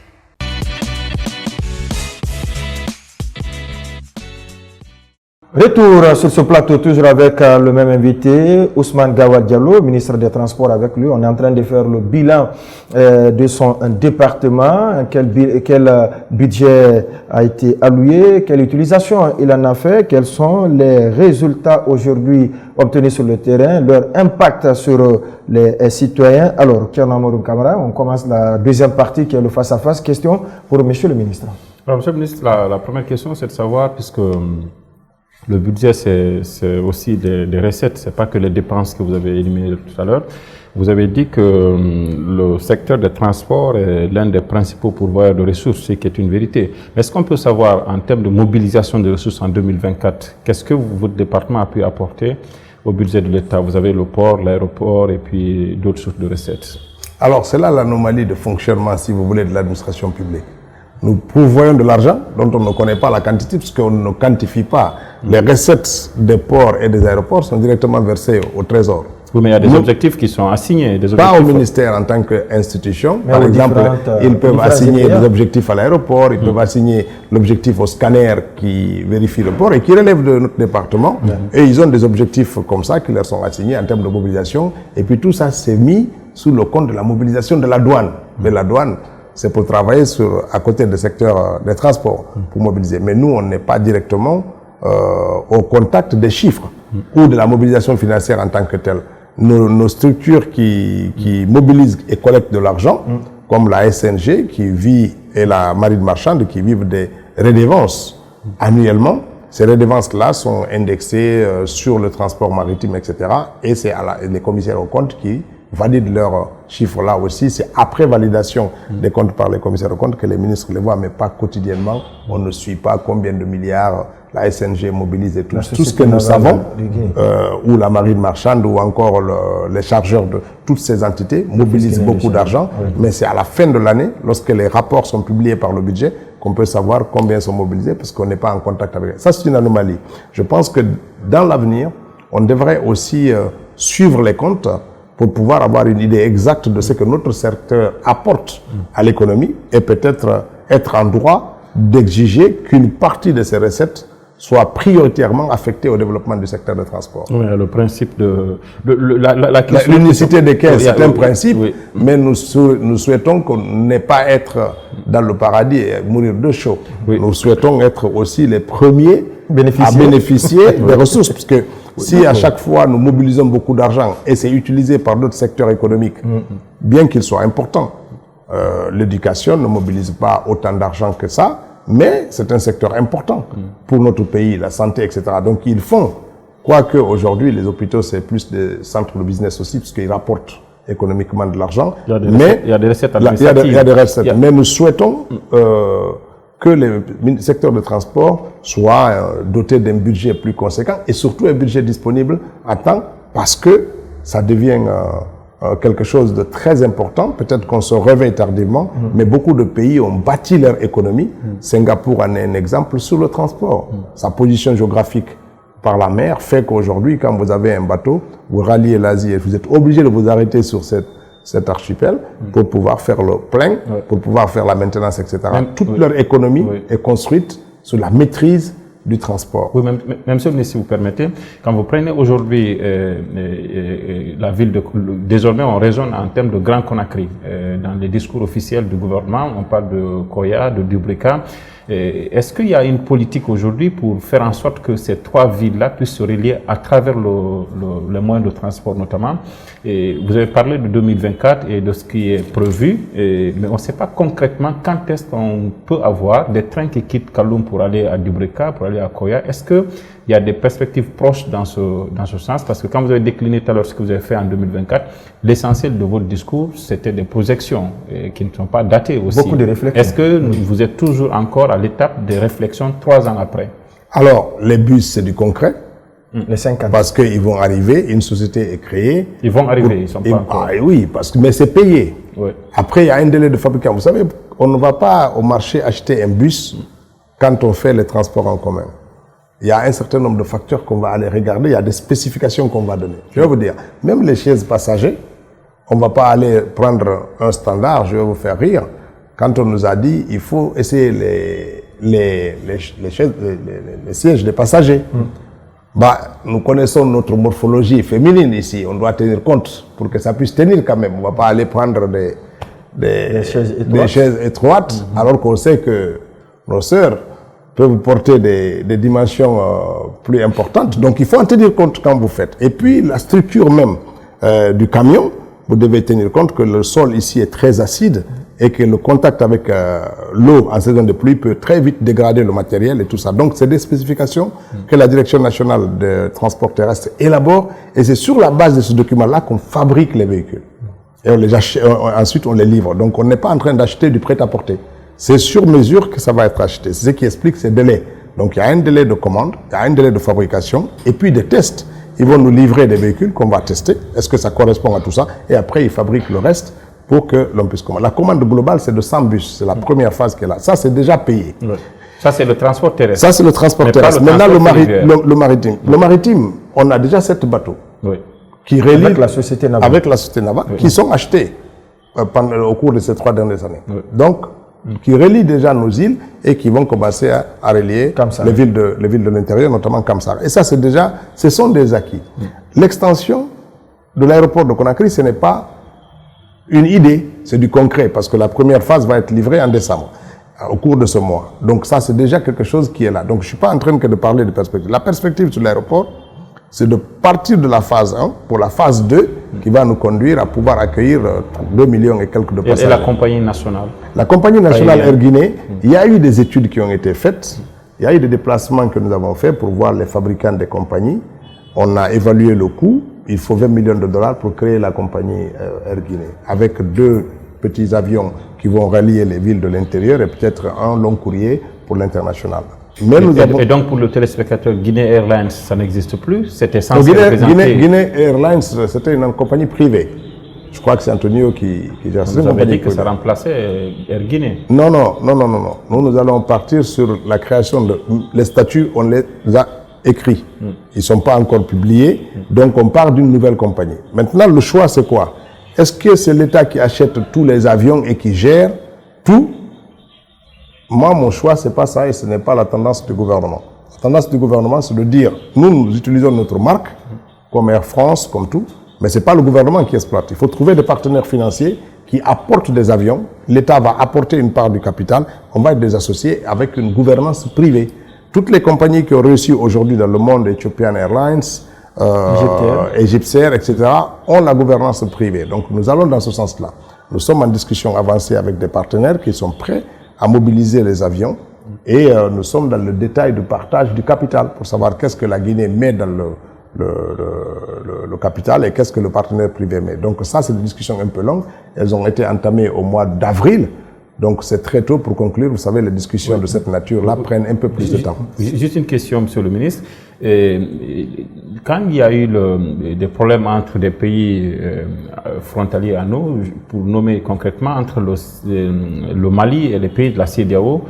Retour sur ce plateau, toujours avec le même invité, Ousmane Gawad Diallo, ministre des Transports avec lui. On est en train de faire le bilan de son département, quel budget a été alloué, quelle utilisation il en a fait, quels sont les résultats aujourd'hui obtenus sur le terrain, leur impact sur les citoyens. Alors, Thierno Amadou Camara, on commence la deuxième partie qui est le face-à-face. Question pour monsieur le ministre. Alors, monsieur le ministre, la première question, c'est de savoir, puisque le budget, c'est aussi des recettes, c'est pas que les dépenses que vous avez éliminées tout à l'heure. Vous avez dit que le secteur des transports est l'un des principaux pourvoyeurs de ressources, ce qui est une vérité. Mais est-ce qu'on peut savoir, en termes de mobilisation de ressources en 2024, qu'est-ce que votre département a pu apporter au budget de l'État? Vous avez le port, l'aéroport et puis d'autres sources de recettes. Alors, c'est là l'anomalie de fonctionnement, si vous voulez, de l'administration publique. Nous pourvoyons de l'argent dont on ne connaît pas la quantité, puisqu'on ne quantifie pas. Les recettes des ports et des aéroports sont directement versées au Trésor. Oui, mais il y a des objectifs qui sont assignés. Pas au ministère en tant qu'institution. Par exemple, ils peuvent assigner des objectifs à l'aéroport, ils peuvent assigner l'objectif au scanner qui vérifie le port et qui relève de notre département. Et ils ont des objectifs comme ça qui leur sont assignés en termes de mobilisation. Et puis tout ça, c'est mis sous le compte de la mobilisation de la douane. Mais la douane, c'est pour travailler à côté du secteur des transports, pour mobiliser. Mais nous, on n'est pas directement au contact des chiffres ou de la mobilisation financière en tant que telle. Nos structures qui mobilisent et collectent de l'argent, comme la SNG qui vit et la marine marchande qui vivent des redevances annuellement, ces redevances-là sont indexées sur le transport maritime, etc. Et c'est les commissaires aux comptes qui valident leurs chiffres-là aussi. C'est après validation des comptes par les commissaires aux comptes que les ministres les voient, mais pas quotidiennement. On ne suit pas combien de milliards la SNG mobilise et tout ce que nous savons, ou la marine marchande, ou encore les chargeurs de toutes ces entités mobilisent beaucoup d'argent, mais c'est à la fin de l'année, lorsque les rapports sont publiés par le budget, qu'on peut savoir combien sont mobilisés, parce qu'on n'est pas en contact avec eux. Ça, c'est une anomalie. Je pense que dans l'avenir, on devrait aussi suivre les comptes pour pouvoir avoir une idée exacte de ce que notre secteur apporte à l'économie et peut-être être en droit d'exiger qu'une partie de ces recettes soit prioritairement affectée au développement du secteur des transports. Oui, le principe de... L'unicité des caisses, c'est un principe, mais nous souhaitons qu'on n'ait pas être dans le paradis et mourir de chaud. Nous souhaitons être aussi les premiers à bénéficier des ressources, parce que Si à chaque fois nous mobilisons beaucoup d'argent et c'est utilisé par d'autres secteurs économiques, bien qu'ils soient importants, l'éducation ne mobilise pas autant d'argent que ça, mais c'est un secteur important pour notre pays, la santé, etc. Donc ils font, quoique aujourd'hui les hôpitaux c'est plus des centres de business aussi, puisqu'ils rapportent économiquement de l'argent. Il y a des recettes administratives. Il y a des recettes. Mais nous souhaitons que le secteur de transport soit doté d'un budget plus conséquent et surtout un budget disponible à temps parce que ça devient quelque chose de très important. Peut-être qu'on se réveille tardivement, mais beaucoup de pays ont bâti leur économie. Singapour en est un exemple sur le transport. Sa position géographique par la mer fait qu'aujourd'hui, quand vous avez un bateau, vous ralliez l'Asie et vous êtes obligé de vous arrêter sur cet archipel pour pouvoir faire le plein, pour pouvoir faire la maintenance, etc. Toute leur économie est construite sur la maîtrise du transport. Oui, même si vous permettez, quand vous prenez aujourd'hui la ville de... Désormais, on raisonne en termes de Grand Conakry. Dans les discours officiels du gouvernement, on parle de Koya, de Dubrika. Est-ce qu'il y a une politique aujourd'hui pour faire en sorte que ces trois villes-là puissent se relier à travers le moyen de transport notamment? Et vous avez parlé de 2024 et de ce qui est prévu, mais on ne sait pas concrètement quand est-ce qu'on peut avoir des trains qui quittent Kaloum pour aller à Dubrika, pour aller à Koya. Est-ce qu'il y a des perspectives proches dans ce sens? Parce que quand vous avez décliné tout à l'heure ce que vous avez fait en 2024, l'essentiel de votre discours, c'était des projections qui ne sont pas datées aussi. Beaucoup de réflexions. Est-ce que vous êtes toujours encore à l'étape des réflexions 3 ans après? Alors, les bus, c'est du concret. Les 50. Parce qu'ils vont arriver, une société est créée. Ils vont arriver, ils ne sont pas encore. Oui, mais c'est payé. Oui. Après, il y a un délai de fabrication. Vous savez, on ne va pas au marché acheter un bus quand on fait les transports en commun. Il y a un certain nombre de facteurs qu'on va aller regarder, il y a des spécifications qu'on va donner. Je vais vous dire, même les chaises passagers, on ne va pas aller prendre un standard, je vais vous faire rire. Quand on nous a dit, il faut essayer les sièges des passagers. Nous connaissons notre morphologie féminine ici, on doit tenir compte pour que ça puisse tenir quand même. On ne va pas aller prendre des chaises étroites alors qu'on sait que nos sœurs peuvent porter des dimensions plus importantes. Donc il faut en tenir compte quand vous faites. Et puis la structure même du camion, vous devez tenir compte que le sol ici est très acide et que le contact avec l'eau en saison de pluie peut très vite dégrader le matériel et tout ça. Donc c'est des spécifications que la Direction nationale de transport terrestre élabore et c'est sur la base de ce document-là qu'on fabrique les véhicules. Et ensuite on les livre. Donc on n'est pas en train d'acheter du prêt-à-porter. C'est sur mesure que ça va être acheté. C'est ce qui explique ces délais. Donc il y a un délai de commande, il y a un délai de fabrication et puis des tests. Ils vont nous livrer des véhicules qu'on va tester. Est-ce que ça correspond à tout ça? Et après, ils fabriquent le reste pour que l'on puisse commander. La commande globale, c'est de 100 bus. C'est la première phase qui est là. Ça, c'est déjà payé. Oui. Ça, c'est le transport terrestre. Ça, c'est le transport terrestre. Maintenant, le maritime. Le maritime, on a déjà 7 bateaux qui relient avec la société navale, qui sont achetés au cours de ces 3 dernières années. Donc, qui relient déjà nos îles et qui vont commencer à relier les villes de l'intérieur, notamment Kamsar. Et ça, ce sont des acquis. L'extension de l'aéroport de Conakry, ce n'est pas une idée, c'est du concret, parce que la première phase va être livrée en décembre, au cours de ce mois. Donc ça, c'est déjà quelque chose qui est là. Donc je ne suis pas en train de parler de perspective. La perspective sur l'aéroport, c'est de partir de la phase 1 pour la phase 2 qui va nous conduire à pouvoir accueillir 2 millions et quelques de passagers. Et la compagnie nationale? La compagnie nationale Air Guinée, il y a eu des études qui ont été faites, il y a eu des déplacements que nous avons faits pour voir les fabricants des compagnies. On a évalué le coût, il faut 20 millions de dollars pour créer la compagnie Air Guinée, avec 2 petits avions qui vont relier les villes de l'intérieur et peut-être un long courrier pour l'international. Et donc pour le téléspectateur, Guinée Airlines, ça n'existe plus? C'était censé représenter... Guinée Airlines, c'était une compagnie privée. Je crois que c'est Antonio qui gère ça. Vous avez dit que ça remplaçait Air Guinée? Non. Nous allons partir sur la création de... Les statuts, on les a écrits. Ils ne sont pas encore publiés. Donc on part d'une nouvelle compagnie. Maintenant, le choix, c'est quoi? Est-ce que c'est l'État qui achète tous les avions et qui gère tout? Moi, mon choix, ce n'est pas ça et ce n'est pas la tendance du gouvernement. La tendance du gouvernement, c'est de dire, nous utilisons notre marque, comme Air France, comme tout, mais ce n'est pas le gouvernement qui exploite. Il faut trouver des partenaires financiers qui apportent des avions. L'État va apporter une part du capital. On va être des associés avec une gouvernance privée. Toutes les compagnies qui ont réussi aujourd'hui dans le monde, Ethiopian Airlines, égyptiaires, etc., ont la gouvernance privée. Donc nous allons dans ce sens-là. Nous sommes en discussion avancée avec des partenaires qui sont prêts à mobiliser les avions et nous sommes dans le détail du partage du capital pour savoir qu'est-ce que la Guinée met dans le capital et qu'est-ce que le partenaire privé met. Donc ça, c'est des discussions un peu longues. Elles ont été entamées au mois d'avril. Donc c'est très tôt pour conclure. Vous savez, les discussions de cette nature-là prennent un peu plus de temps. Juste une question, Monsieur le ministre. Quand il y a eu des problèmes entre des pays frontaliers à nous, pour nommer concrètement entre le Mali et les pays de la CEDEAO,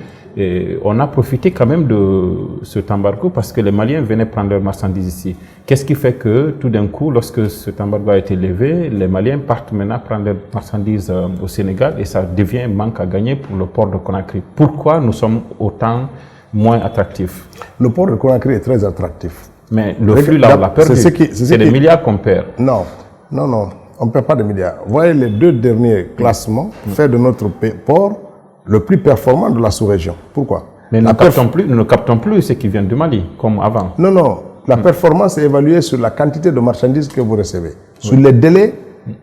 on a profité quand même de cet embargo parce que les Maliens venaient prendre leurs marchandises ici. Qu'est-ce qui fait que tout d'un coup, lorsque cet embargo a été levé, les Maliens partent maintenant prendre leurs marchandises au Sénégal et ça devient un manque à gagner pour le port de Conakry. Pourquoi nous sommes autant moins attractifs? Le port de Conakry est très attractif. Mais le flux là, on l'a perdu. C'est des milliards qu'on perd. Non, on ne perd pas de milliards. Voyez les 2 derniers classements faits de notre port le plus performant de la sous-région. Pourquoi? Mais nous ne captons plus ce qui vient du Mali, comme avant. Non. La performance est évaluée sur la quantité de marchandises que vous recevez, sur les délais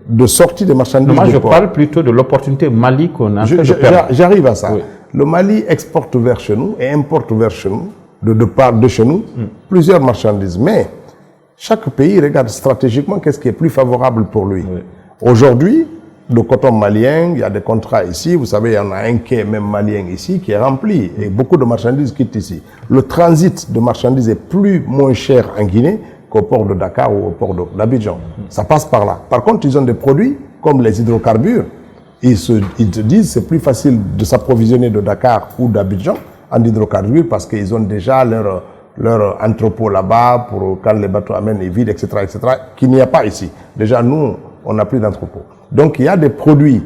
de sortie des marchandises du port. Moi, je parle plutôt de l'opportunité Mali qu'on a en train de perdre. J'arrive à ça. Oui. Le Mali exporte vers chez nous et importe vers chez nous, de chez nous, plusieurs marchandises. Mais chaque pays regarde stratégiquement qu'est-ce qui est plus favorable pour lui. Oui. Aujourd'hui, le coton malien, il y a des contrats ici. Vous savez, il y en a un quai même malien ici qui est rempli et beaucoup de marchandises quittent ici. Le transit de marchandises est moins cher en Guinée qu'au port de Dakar ou au port d'Abidjan. Ça passe par là. Par contre, ils ont des produits comme les hydrocarbures. Ils te disent c'est plus facile de s'approvisionner de Dakar ou d'Abidjan en hydrocarbures parce qu'ils ont déjà leur entrepôt là-bas pour quand les bateaux amènent les vides, etc., qu'il n'y a pas ici. Déjà, nous, on n'a plus d'entrepôt. Donc, il y a des produits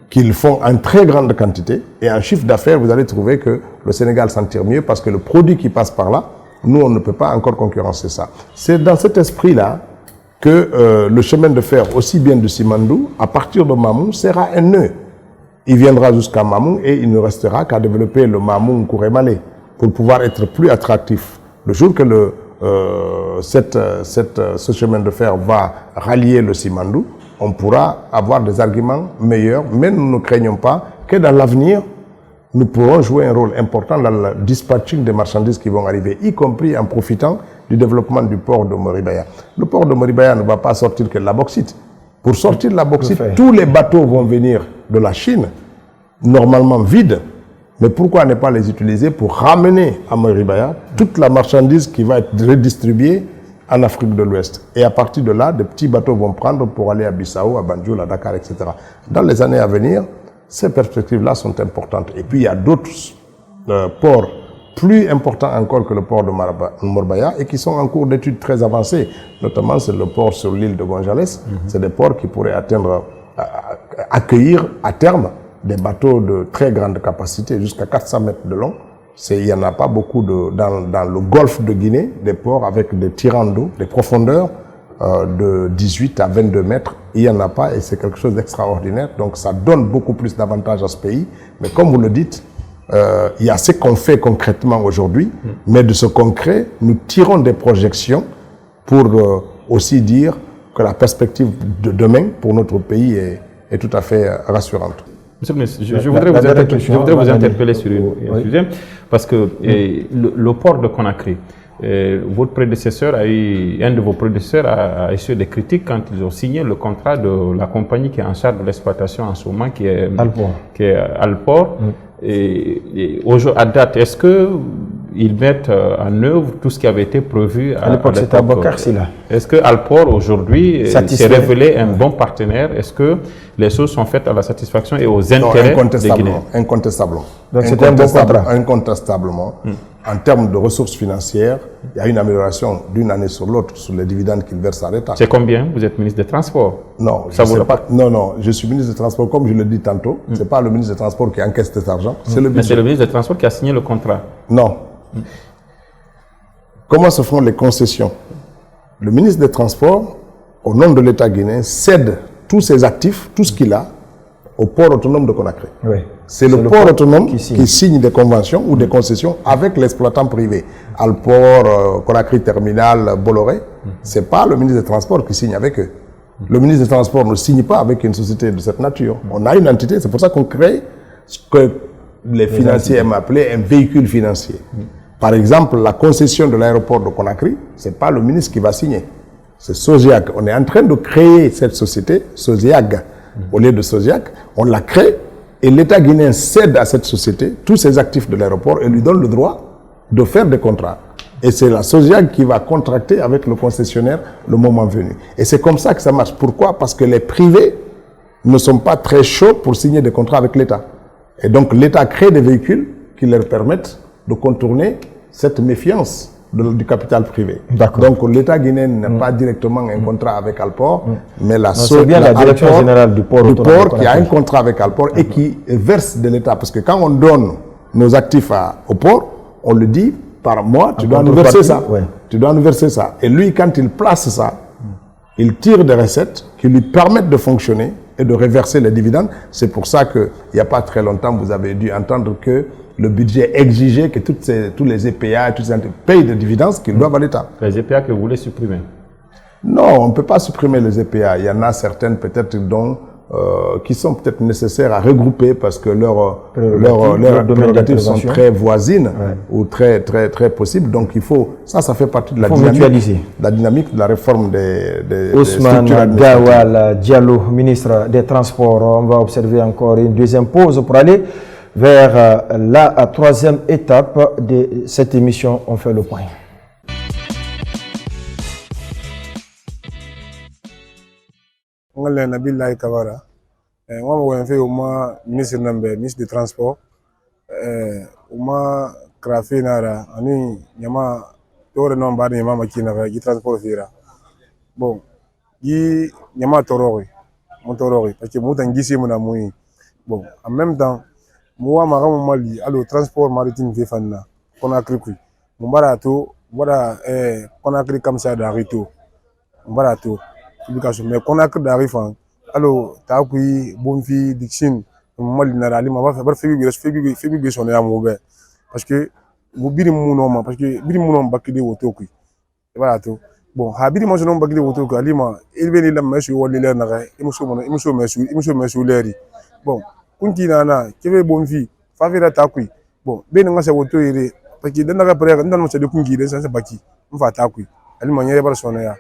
qu'ils font en très grande quantité et en chiffre d'affaires, vous allez trouver que le Sénégal s'en tire mieux parce que le produit qui passe par là, nous, on ne peut pas encore concurrencer ça. C'est dans cet esprit-là que le chemin de fer, aussi bien de Simandou, à partir de Mamou, sera un nœud. Il viendra jusqu'à Mamou et il ne restera qu'à développer le Mamou-Kourémalé pour pouvoir être plus attractif. Le jour que ce chemin de fer va rallier le Simandou, on pourra avoir des arguments meilleurs, mais nous ne craignons pas que dans l'avenir, nous pourrons jouer un rôle important dans le dispatching des marchandises qui vont arriver, y compris en profitant du développement du port de Moribaya. Le port de Moribaya ne va pas sortir que de la bauxite. Pour sortir de la bauxite, tous les bateaux vont venir de la Chine, normalement vides. Mais pourquoi ne pas les utiliser pour ramener à Moribaya toute la marchandise qui va être redistribuée en Afrique de l'Ouest. Et à partir de là, des petits bateaux vont prendre pour aller à Bissau, à Banjul, à Dakar, etc. Dans les années à venir, ces perspectives-là sont importantes. Et puis, il y a d'autres ports plus importants encore que le port de Moribaya et qui sont en cours d'études très avancées. Notamment, c'est le port sur l'île de Gonjales. C'est des ports qui pourraient accueillir à terme des bateaux de très grande capacité, jusqu'à 400 mètres de long. Il n'y en a pas beaucoup dans le golfe de Guinée, des ports avec des tirants d'eau, des profondeurs de 18 à 22 mètres. Il n'y en a pas et c'est quelque chose d'extraordinaire. Donc ça donne beaucoup plus d'avantages à ce pays. Mais comme vous le dites, il y a ce qu'on fait concrètement aujourd'hui. Mais de ce concret, nous tirons des projections pour aussi dire que la perspective de demain pour notre pays est tout à fait rassurante. Monsieur le ministre, je voudrais vous interpeller sur un sujet, parce que le port de Conakry, votre prédécesseur un de vos prédécesseurs a essuyé des critiques quand ils ont signé le contrat de la compagnie qui est en charge de l'exploitation en ce moment, qui est Alport. Et à date, est-ce qu'ils mettent en œuvre tout ce qui avait été prévu à l'époque? C'était à Bokarsi, là. Est-ce que Alport aujourd'hui s'est révélé un bon partenaire? Est-ce que les choses sont faites à la satisfaction et aux intérêts des Guinéens? Incontestablement. Donc c'était un bon contrat. Incontestablement. En termes de ressources financières, il y a une amélioration d'une année sur l'autre sur les dividendes qu'ils versent à l'État. C'est combien? Vous êtes ministre des Transports? Non, je suis ministre des Transports, comme je le dis tantôt. C'est pas le ministre des Transports qui encaisse cet argent. Mais c'est le ministre des Transports qui a signé le contrat. Non. Comment se font les concessions? Le ministre des Transports, au nom de l'État guinéen, cède tous ses actifs, tout ce qu'il a, au port autonome de Conakry. Oui. C'est le port autonome qui signe des conventions ou des concessions avec l'exploitant privé. Alport, Conakry Terminal, Bolloré, c'est pas le ministre des Transports qui signe avec eux. Le ministre des Transports ne signe pas avec une société de cette nature. On a une entité, c'est pour ça qu'on crée ce que les financiers aiment appeler un véhicule financier. Par exemple, la concession de l'aéroport de Conakry, c'est pas le ministre qui va signer. C'est Sosiag. On est en train de créer cette société, Sosiag, au lieu de Sosiag. On la crée et l'État guinéen cède à cette société tous ses actifs de l'aéroport et lui donne le droit de faire des contrats. Et c'est la Sosiag qui va contracter avec le concessionnaire le moment venu. Et c'est comme ça que ça marche. Pourquoi? Parce que les privés ne sont pas très chauds pour signer des contrats avec l'État. Et donc l'État crée des véhicules qui leur permettent de contourner cette méfiance du capital privé. Donc l'État guinéen n'a pas directement un contrat avec Alport, mais la direction générale du port qui a un contrat avec Alport et qui verse de l'État. Parce que quand on donne nos actifs au port, on le dit par mois, tu dois nous verser ça. Tu dois nous verser ça. Et lui, quand il place ça, il tire des recettes qui lui permettent de fonctionner et de reverser les dividendes. C'est pour ça qu'il n'y a pas très longtemps, vous avez dû entendre que le budget exigeait que tous les EPA et tous les payent des dividendes qu'ils doivent à l'État. Les EPA que vous voulez supprimer? Non, on ne peut pas supprimer les EPA. Il y en a certaines peut-être qui sont peut-être nécessaires à regrouper parce que leurs prérogatives sont très voisines ou très possibles. Donc il faut, ça fait partie de la dynamique de la réforme des Ousmane Gawal Diallo, ministre des Transports. On va observer encore une deuxième pause pour aller vers la troisième étape de cette émission. On fait le point. Nabillahi Kawara, on fait au moins ministre des Transports, au Krafi Nara, ani Yama, Tore non bari Yama Makina, qui transport fira. Bon, qui Yama Torori, Montorori, parce que Moutangisi Monamoui. Bon, en même temps, moi, Maram Mali, alors transport maritime Vifana, Conakry, Mumbarato, voilà, Conakry comme ça d'Arito, Mumbarato. Mais Conakry d'arrive alors Taoui, Bonfi, Dixin, Mali Narali, ma va faire son mauvais. Parce que vous biri mon parce que biri mon bakide autoki. Voilà tout. Bon, habiri mon nom bakide autoki, alima, il vient la monsieur ou l'air n'a rien, monsieur Leri. Bon, Kunti Nana, qui veut Bonfi, Favela Taoui. Bon, ben on s'est auto parce que dans la période, dans le de Kungi, les sans baki, on va Taoui. Alima, il y a pas son air.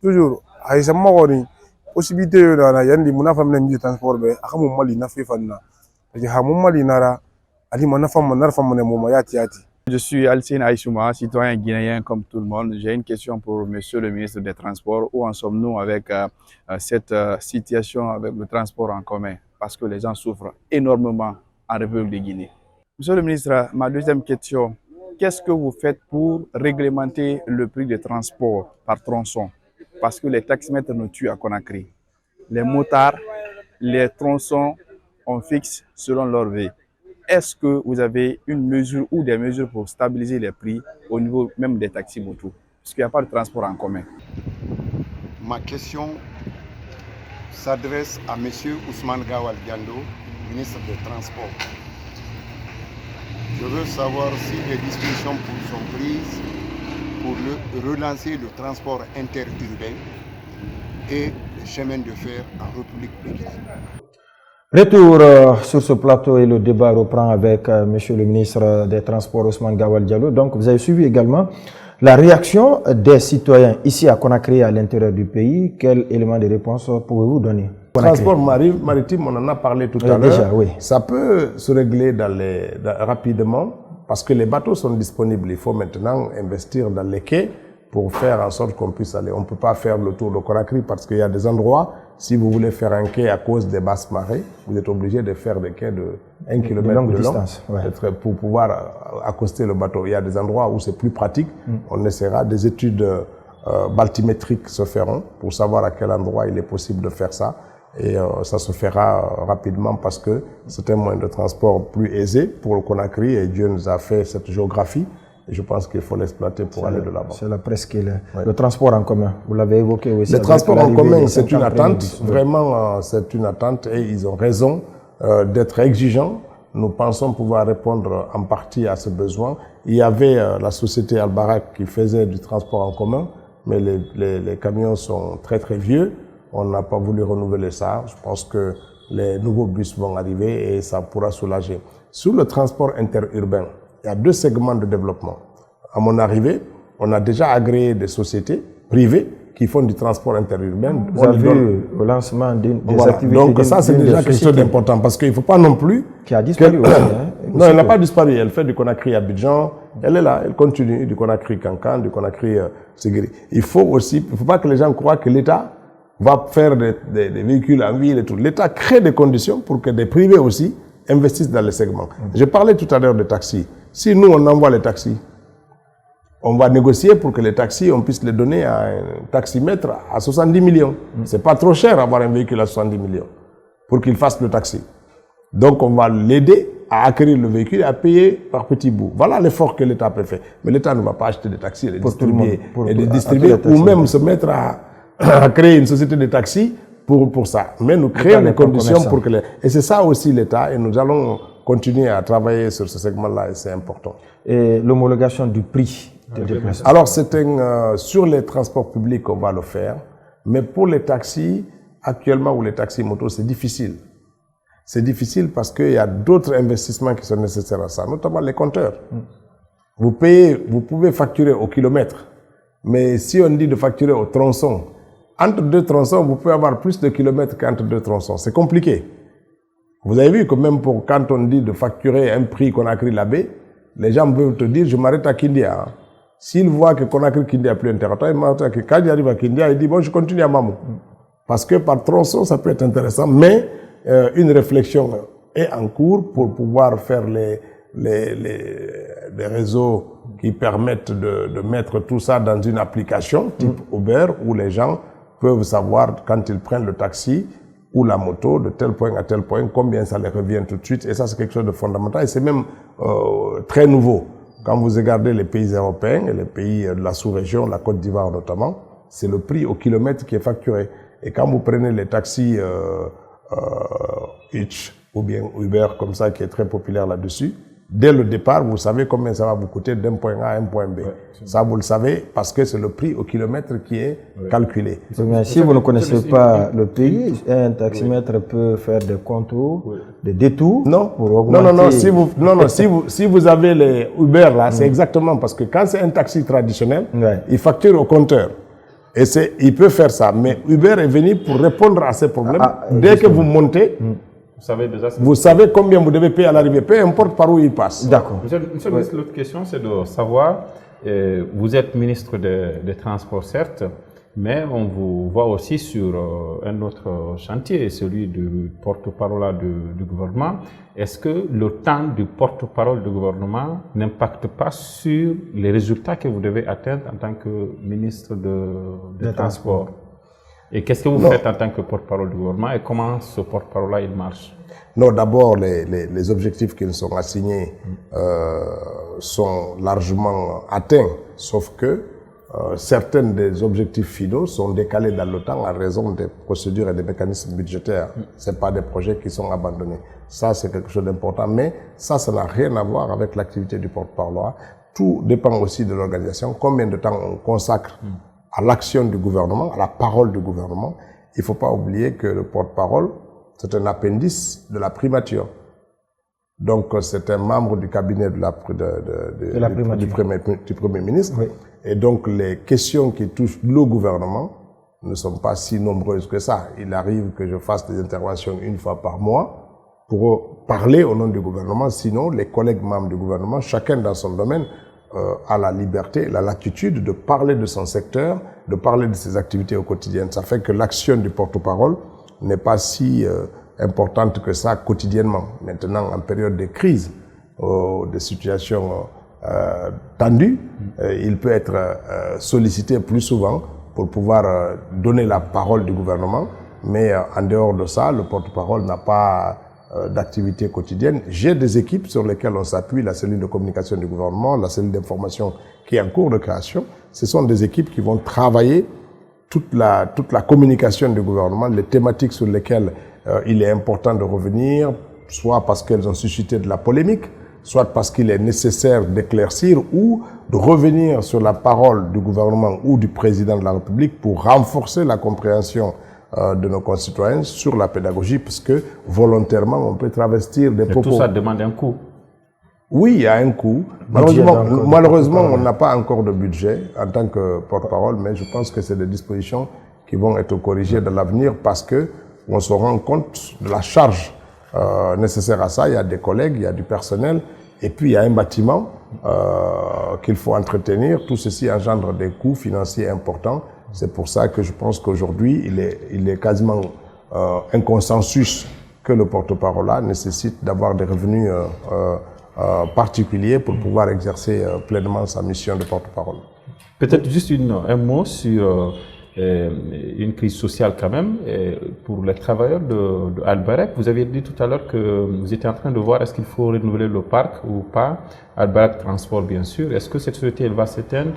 Toujours. Aïssa Mawari, possibilité de la Yandi Munafam de transport, Akamou Mali Nafifana. Parce que Hamou Mali Nara, Ali Manafam Narfam Momayati. Je suis Alcine Aïsouma, citoyen guinéen comme tout le monde. J'ai une question pour Monsieur le ministre des Transports. Où en sommes-nous avec cette situation avec le transport en commun? Parce que les gens souffrent énormément en République de Guinée. Monsieur le ministre, ma deuxième question, qu'est-ce que vous faites pour réglementer le prix des transports par tronçon? Parce que les taximètres nous tuent à Conakry. Les motards, les tronçons, on fixe selon leur vie. Est-ce que vous avez une mesure ou des mesures pour stabiliser les prix au niveau même des taxis motos? Parce qu'il n'y a pas de transport en commun. Ma question s'adresse à M. Ousmane Gawal Diallo, ministre des Transports. Je veux savoir si des discussions sont prises pour relancer le transport interurbain et le chemin de fer en République de Guinée. Retour sur ce plateau et le débat reprend avec Monsieur le ministre des Transports Ousmane Gawal Diallo. Donc vous avez suivi également la réaction des citoyens ici à Conakry et à l'intérieur du pays. Quel élément de réponse pouvez-vous donner? Transport maritime, on en a parlé tout à l'heure. Oui. Ça peut se régler rapidement. Parce que les bateaux sont disponibles, il faut maintenant investir dans les quais pour faire en sorte qu'on puisse aller. On ne peut pas faire le tour de Conakry parce qu'il y a des endroits, si vous voulez faire un quai à cause des basses marées, vous êtes obligé de faire des quais de 1 km de distance pour pouvoir accoster le bateau. Il y a des endroits où c'est plus pratique. On essaiera, des études baltimétriques se feront pour savoir à quel endroit il est possible de faire ça. Et ça se fera rapidement parce que c'est un moyen de transport plus aisé pour le Conakry et Dieu nous a fait cette géographie et je pense qu'il faut l'exploiter pour aller de l'avant. C'est la presque le transport en commun, vous l'avez évoqué aussi. Le transport en commun, c'est une attente, vraiment c'est une attente et ils ont raison d'être exigeants nous pensons pouvoir répondre en partie à ce besoin. Il y avait la société Albarak qui faisait du transport en commun, mais les camions sont très très vieux. On n'a pas voulu renouveler ça. Je pense que les nouveaux bus vont arriver et ça pourra soulager. Sur le transport interurbain, il y a 2 segments de développement. À mon arrivée, on a déjà agréé des sociétés privées qui font du transport interurbain. Vous avez vu au lancement des activités. Donc ça, c'est déjà quelque chose d'important parce qu'il ne faut pas non plus... Qui a disparu aussi. Non, elle n'a pas disparu. Elle fait du Conakry à Abidjan. Elle est là. Elle continue du Conakry Cancan, du Conakry Ségiri. Il faut pas que les gens croient que l'État va faire des véhicules en ville et tout. L'État crée des conditions pour que des privés aussi investissent dans les segments. Je parlais tout à l'heure des taxis. Si nous, on envoie les taxis, on va négocier pour que les taxis, on puisse les donner à un taximètre à 70 millions. C'est pas trop cher avoir un véhicule à 70 millions pour qu'il fasse le taxi. Donc, on va l'aider à acquérir le véhicule et à payer par petits bouts. Voilà l'effort que l'État peut faire. Mais l'État ne va pas acheter des taxis et les distribuer, ou même se mettre à créer une société de taxis pour ça. Mais nous créons les conditions pour que Et c'est ça aussi l'État, et nous allons continuer à travailler sur ce segment-là, et c'est important. Et l'homologation du prix de déplacement. Alors, sur les transports publics, on va le faire, mais pour les taxis, actuellement, ou les taxis motos, c'est difficile. C'est difficile parce qu'il y a d'autres investissements qui sont nécessaires à ça, notamment les compteurs. Vous pouvez facturer au kilomètre, mais si on dit de facturer au tronçon, entre 2 tronçons, vous pouvez avoir plus de kilomètres qu'entre 2 tronçons. C'est compliqué. Vous avez vu que même quand on dit de facturer un prix Conakry-Labé, les gens peuvent te dire, je m'arrête à Kindia. S'ils voient que Conakry-Kindia a plus un territoire, quand il arrive à Kindia, il dit, bon, je continue à Mamou. Parce que par tronçon, ça peut être intéressant, mais une réflexion est en cours pour pouvoir faire des réseaux qui permettent de mettre tout ça dans une application type Uber où les gens peuvent savoir quand ils prennent le taxi ou la moto de tel point à tel point combien ça les revient tout de suite. Et ça, c'est quelque chose de fondamental et c'est même très nouveau. Quand vous regardez les pays européens et les pays de la sous-région, la Côte d'Ivoire notamment, c'est le prix au kilomètre qui est facturé. Et quand vous prenez les taxis Hitch ou bien Uber comme ça qui est très populaire là-dessus, dès le départ, vous savez combien ça va vous coûter d'un point A à un point B. Ça, vous le savez parce que c'est le prix au kilomètre qui est calculé. Mais si vous ne connaissez pas le pays, un taximètre peut faire des contours, des détours pour augmenter... Non. Si vous avez les Uber là, c'est exactement parce que quand c'est un taxi traditionnel, il facture au compteur. Et il peut faire ça. Mais Uber est venu pour répondre à ces problèmes. Dès que vous montez... Vous savez combien vous devez payer à l'arrivée, peu importe par où il passe. D'accord. Monsieur le ministre, l'autre question, c'est de savoir, vous êtes ministre des Transports, certes, mais on vous voit aussi sur un autre chantier, celui du porte-parole du gouvernement. Est-ce que le temps du porte-parole du gouvernement n'impacte pas sur les résultats que vous devez atteindre en tant que ministre des Transports? Et qu'est-ce que vous faites en tant que porte-parole du gouvernement et comment ce porte-parole-là, il marche? Non, d'abord, les objectifs qui nous sont assignés sont largement atteints, sauf que certains des objectifs finaux sont décalés dans le temps en raison des procédures et des mécanismes budgétaires. Ce pas des projets qui sont abandonnés. Ça, c'est quelque chose d'important, mais ça n'a rien à voir avec l'activité du porte-parole. Tout dépend aussi de l'organisation, combien de temps on consacre à l'action du gouvernement, à la parole du gouvernement. Il ne faut pas oublier que le porte-parole, c'est un appendice de la primature. Donc, c'est un membre du cabinet du Premier ministre. Oui. Et donc, les questions qui touchent le gouvernement ne sont pas si nombreuses que ça. Il arrive que je fasse des interventions 1 fois par mois pour parler au nom du gouvernement. Sinon, les collègues membres du gouvernement, chacun dans son domaine, a la liberté, la latitude de parler de son secteur, de parler de ses activités au quotidien. Ça fait que l'action du porte-parole n'est pas si importante que ça quotidiennement. Maintenant, en période de crise, de situations tendues, il peut être sollicité plus souvent pour pouvoir donner la parole du gouvernement. Mais en dehors de ça, le porte-parole n'a pas d'activité quotidienne. J'ai des équipes sur lesquelles on s'appuie, la cellule de communication du gouvernement, la cellule d'information qui est en cours de création. Ce sont des équipes qui vont travailler toute la communication du gouvernement, les thématiques sur lesquelles il est important de revenir, soit parce qu'elles ont suscité de la polémique, soit parce qu'il est nécessaire d'éclaircir ou de revenir sur la parole du gouvernement ou du président de la République pour renforcer la compréhension de nos concitoyens sur la pédagogie, parce que volontairement, on peut travestir des propos. Tout ça demande un coût. Oui, il y a un coût. Malheureusement, on n'a pas encore de budget en tant que porte-parole, mais je pense que c'est des dispositions qui vont être corrigées dans l'avenir parce que on se rend compte de la charge nécessaire à ça. Il y a des collègues, il y a du personnel, et puis il y a un bâtiment qu'il faut entretenir. Tout ceci engendre des coûts financiers importants. C'est pour ça que je pense qu'aujourd'hui, il est quasiment un consensus que le porte-parole là nécessite d'avoir des revenus particuliers pour pouvoir exercer pleinement sa mission de porte-parole. Peut-être juste un mot sur une crise sociale quand même pour les travailleurs de Albarec. Vous avez dit tout à l'heure que vous étiez en train de voir est-ce qu'il faut renouveler le parc ou pas. Albarec Transport, bien sûr. Est-ce que cette société elle va s'éteindre?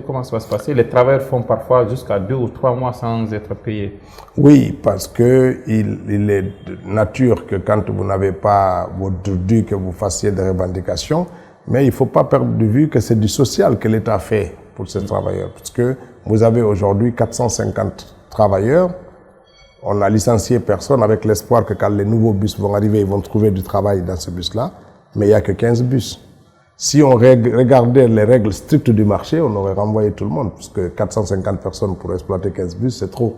Comment ça va se passer? Les travailleurs font parfois jusqu'à 2 ou 3 mois sans être payés. Oui, parce que il est de nature que quand vous n'avez pas votre dû, que vous fassiez des revendications, mais il ne faut pas perdre de vue que c'est du social que l'État fait pour ces travailleurs, parce que vous avez aujourd'hui 450 travailleurs, on a licencié personne avec l'espoir que quand les nouveaux bus vont arriver, ils vont trouver du travail dans ce bus-là, mais il n'y a que 15 bus. Si on regardait les règles strictes du marché, on aurait renvoyé tout le monde, parce que 450 personnes pour exploiter 15 bus, c'est trop.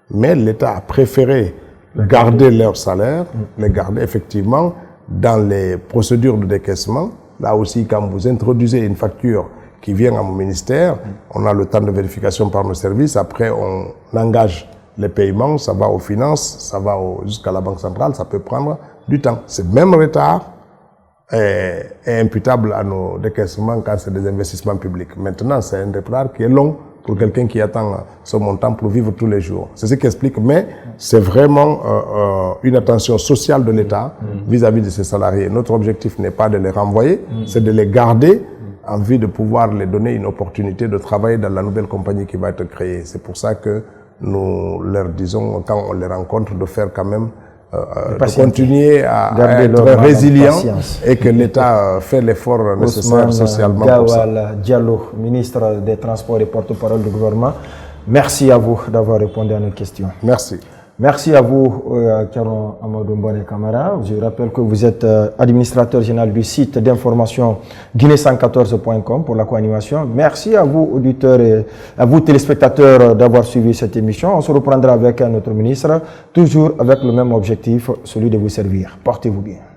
Mais l'État a préféré garder leur salaire, les garder effectivement dans les procédures de décaissement. Là aussi, quand vous introduisez une facture qui vient à mon ministère, on a le temps de vérification par nos services, après on engage les paiements, ça va aux finances, ça va jusqu'à la Banque centrale, ça peut prendre du temps. Ce même retard est imputable à nos décaissements quand c'est des investissements publics. Maintenant, c'est un retard qui est long pour quelqu'un qui attend ce montant pour vivre tous les jours. C'est ce qui explique, mais c'est vraiment une attention sociale de l'État vis-à-vis de ses salariés. Notre objectif n'est pas de les renvoyer, c'est de les garder en vue de pouvoir les donner une opportunité de travailler dans la nouvelle compagnie qui va être créée. C'est pour ça que nous leur disons, quand on les rencontre, de faire quand même, de continuer à être résilients et que l'État fait l'effort nécessaire socialement pour ça. Diallo, ministre des Transports et porte-parole du gouvernement, merci à vous d'avoir répondu à nos questions. Merci. Merci à vous, Karon Amadou Mbone Kamara. Je rappelle que vous êtes administrateur général du site d'information guinée114.com pour la co-animation. Merci à vous, auditeurs et à vous, téléspectateurs, d'avoir suivi cette émission. On se reprendra avec notre ministre, toujours avec le même objectif, celui de vous servir. Portez-vous bien.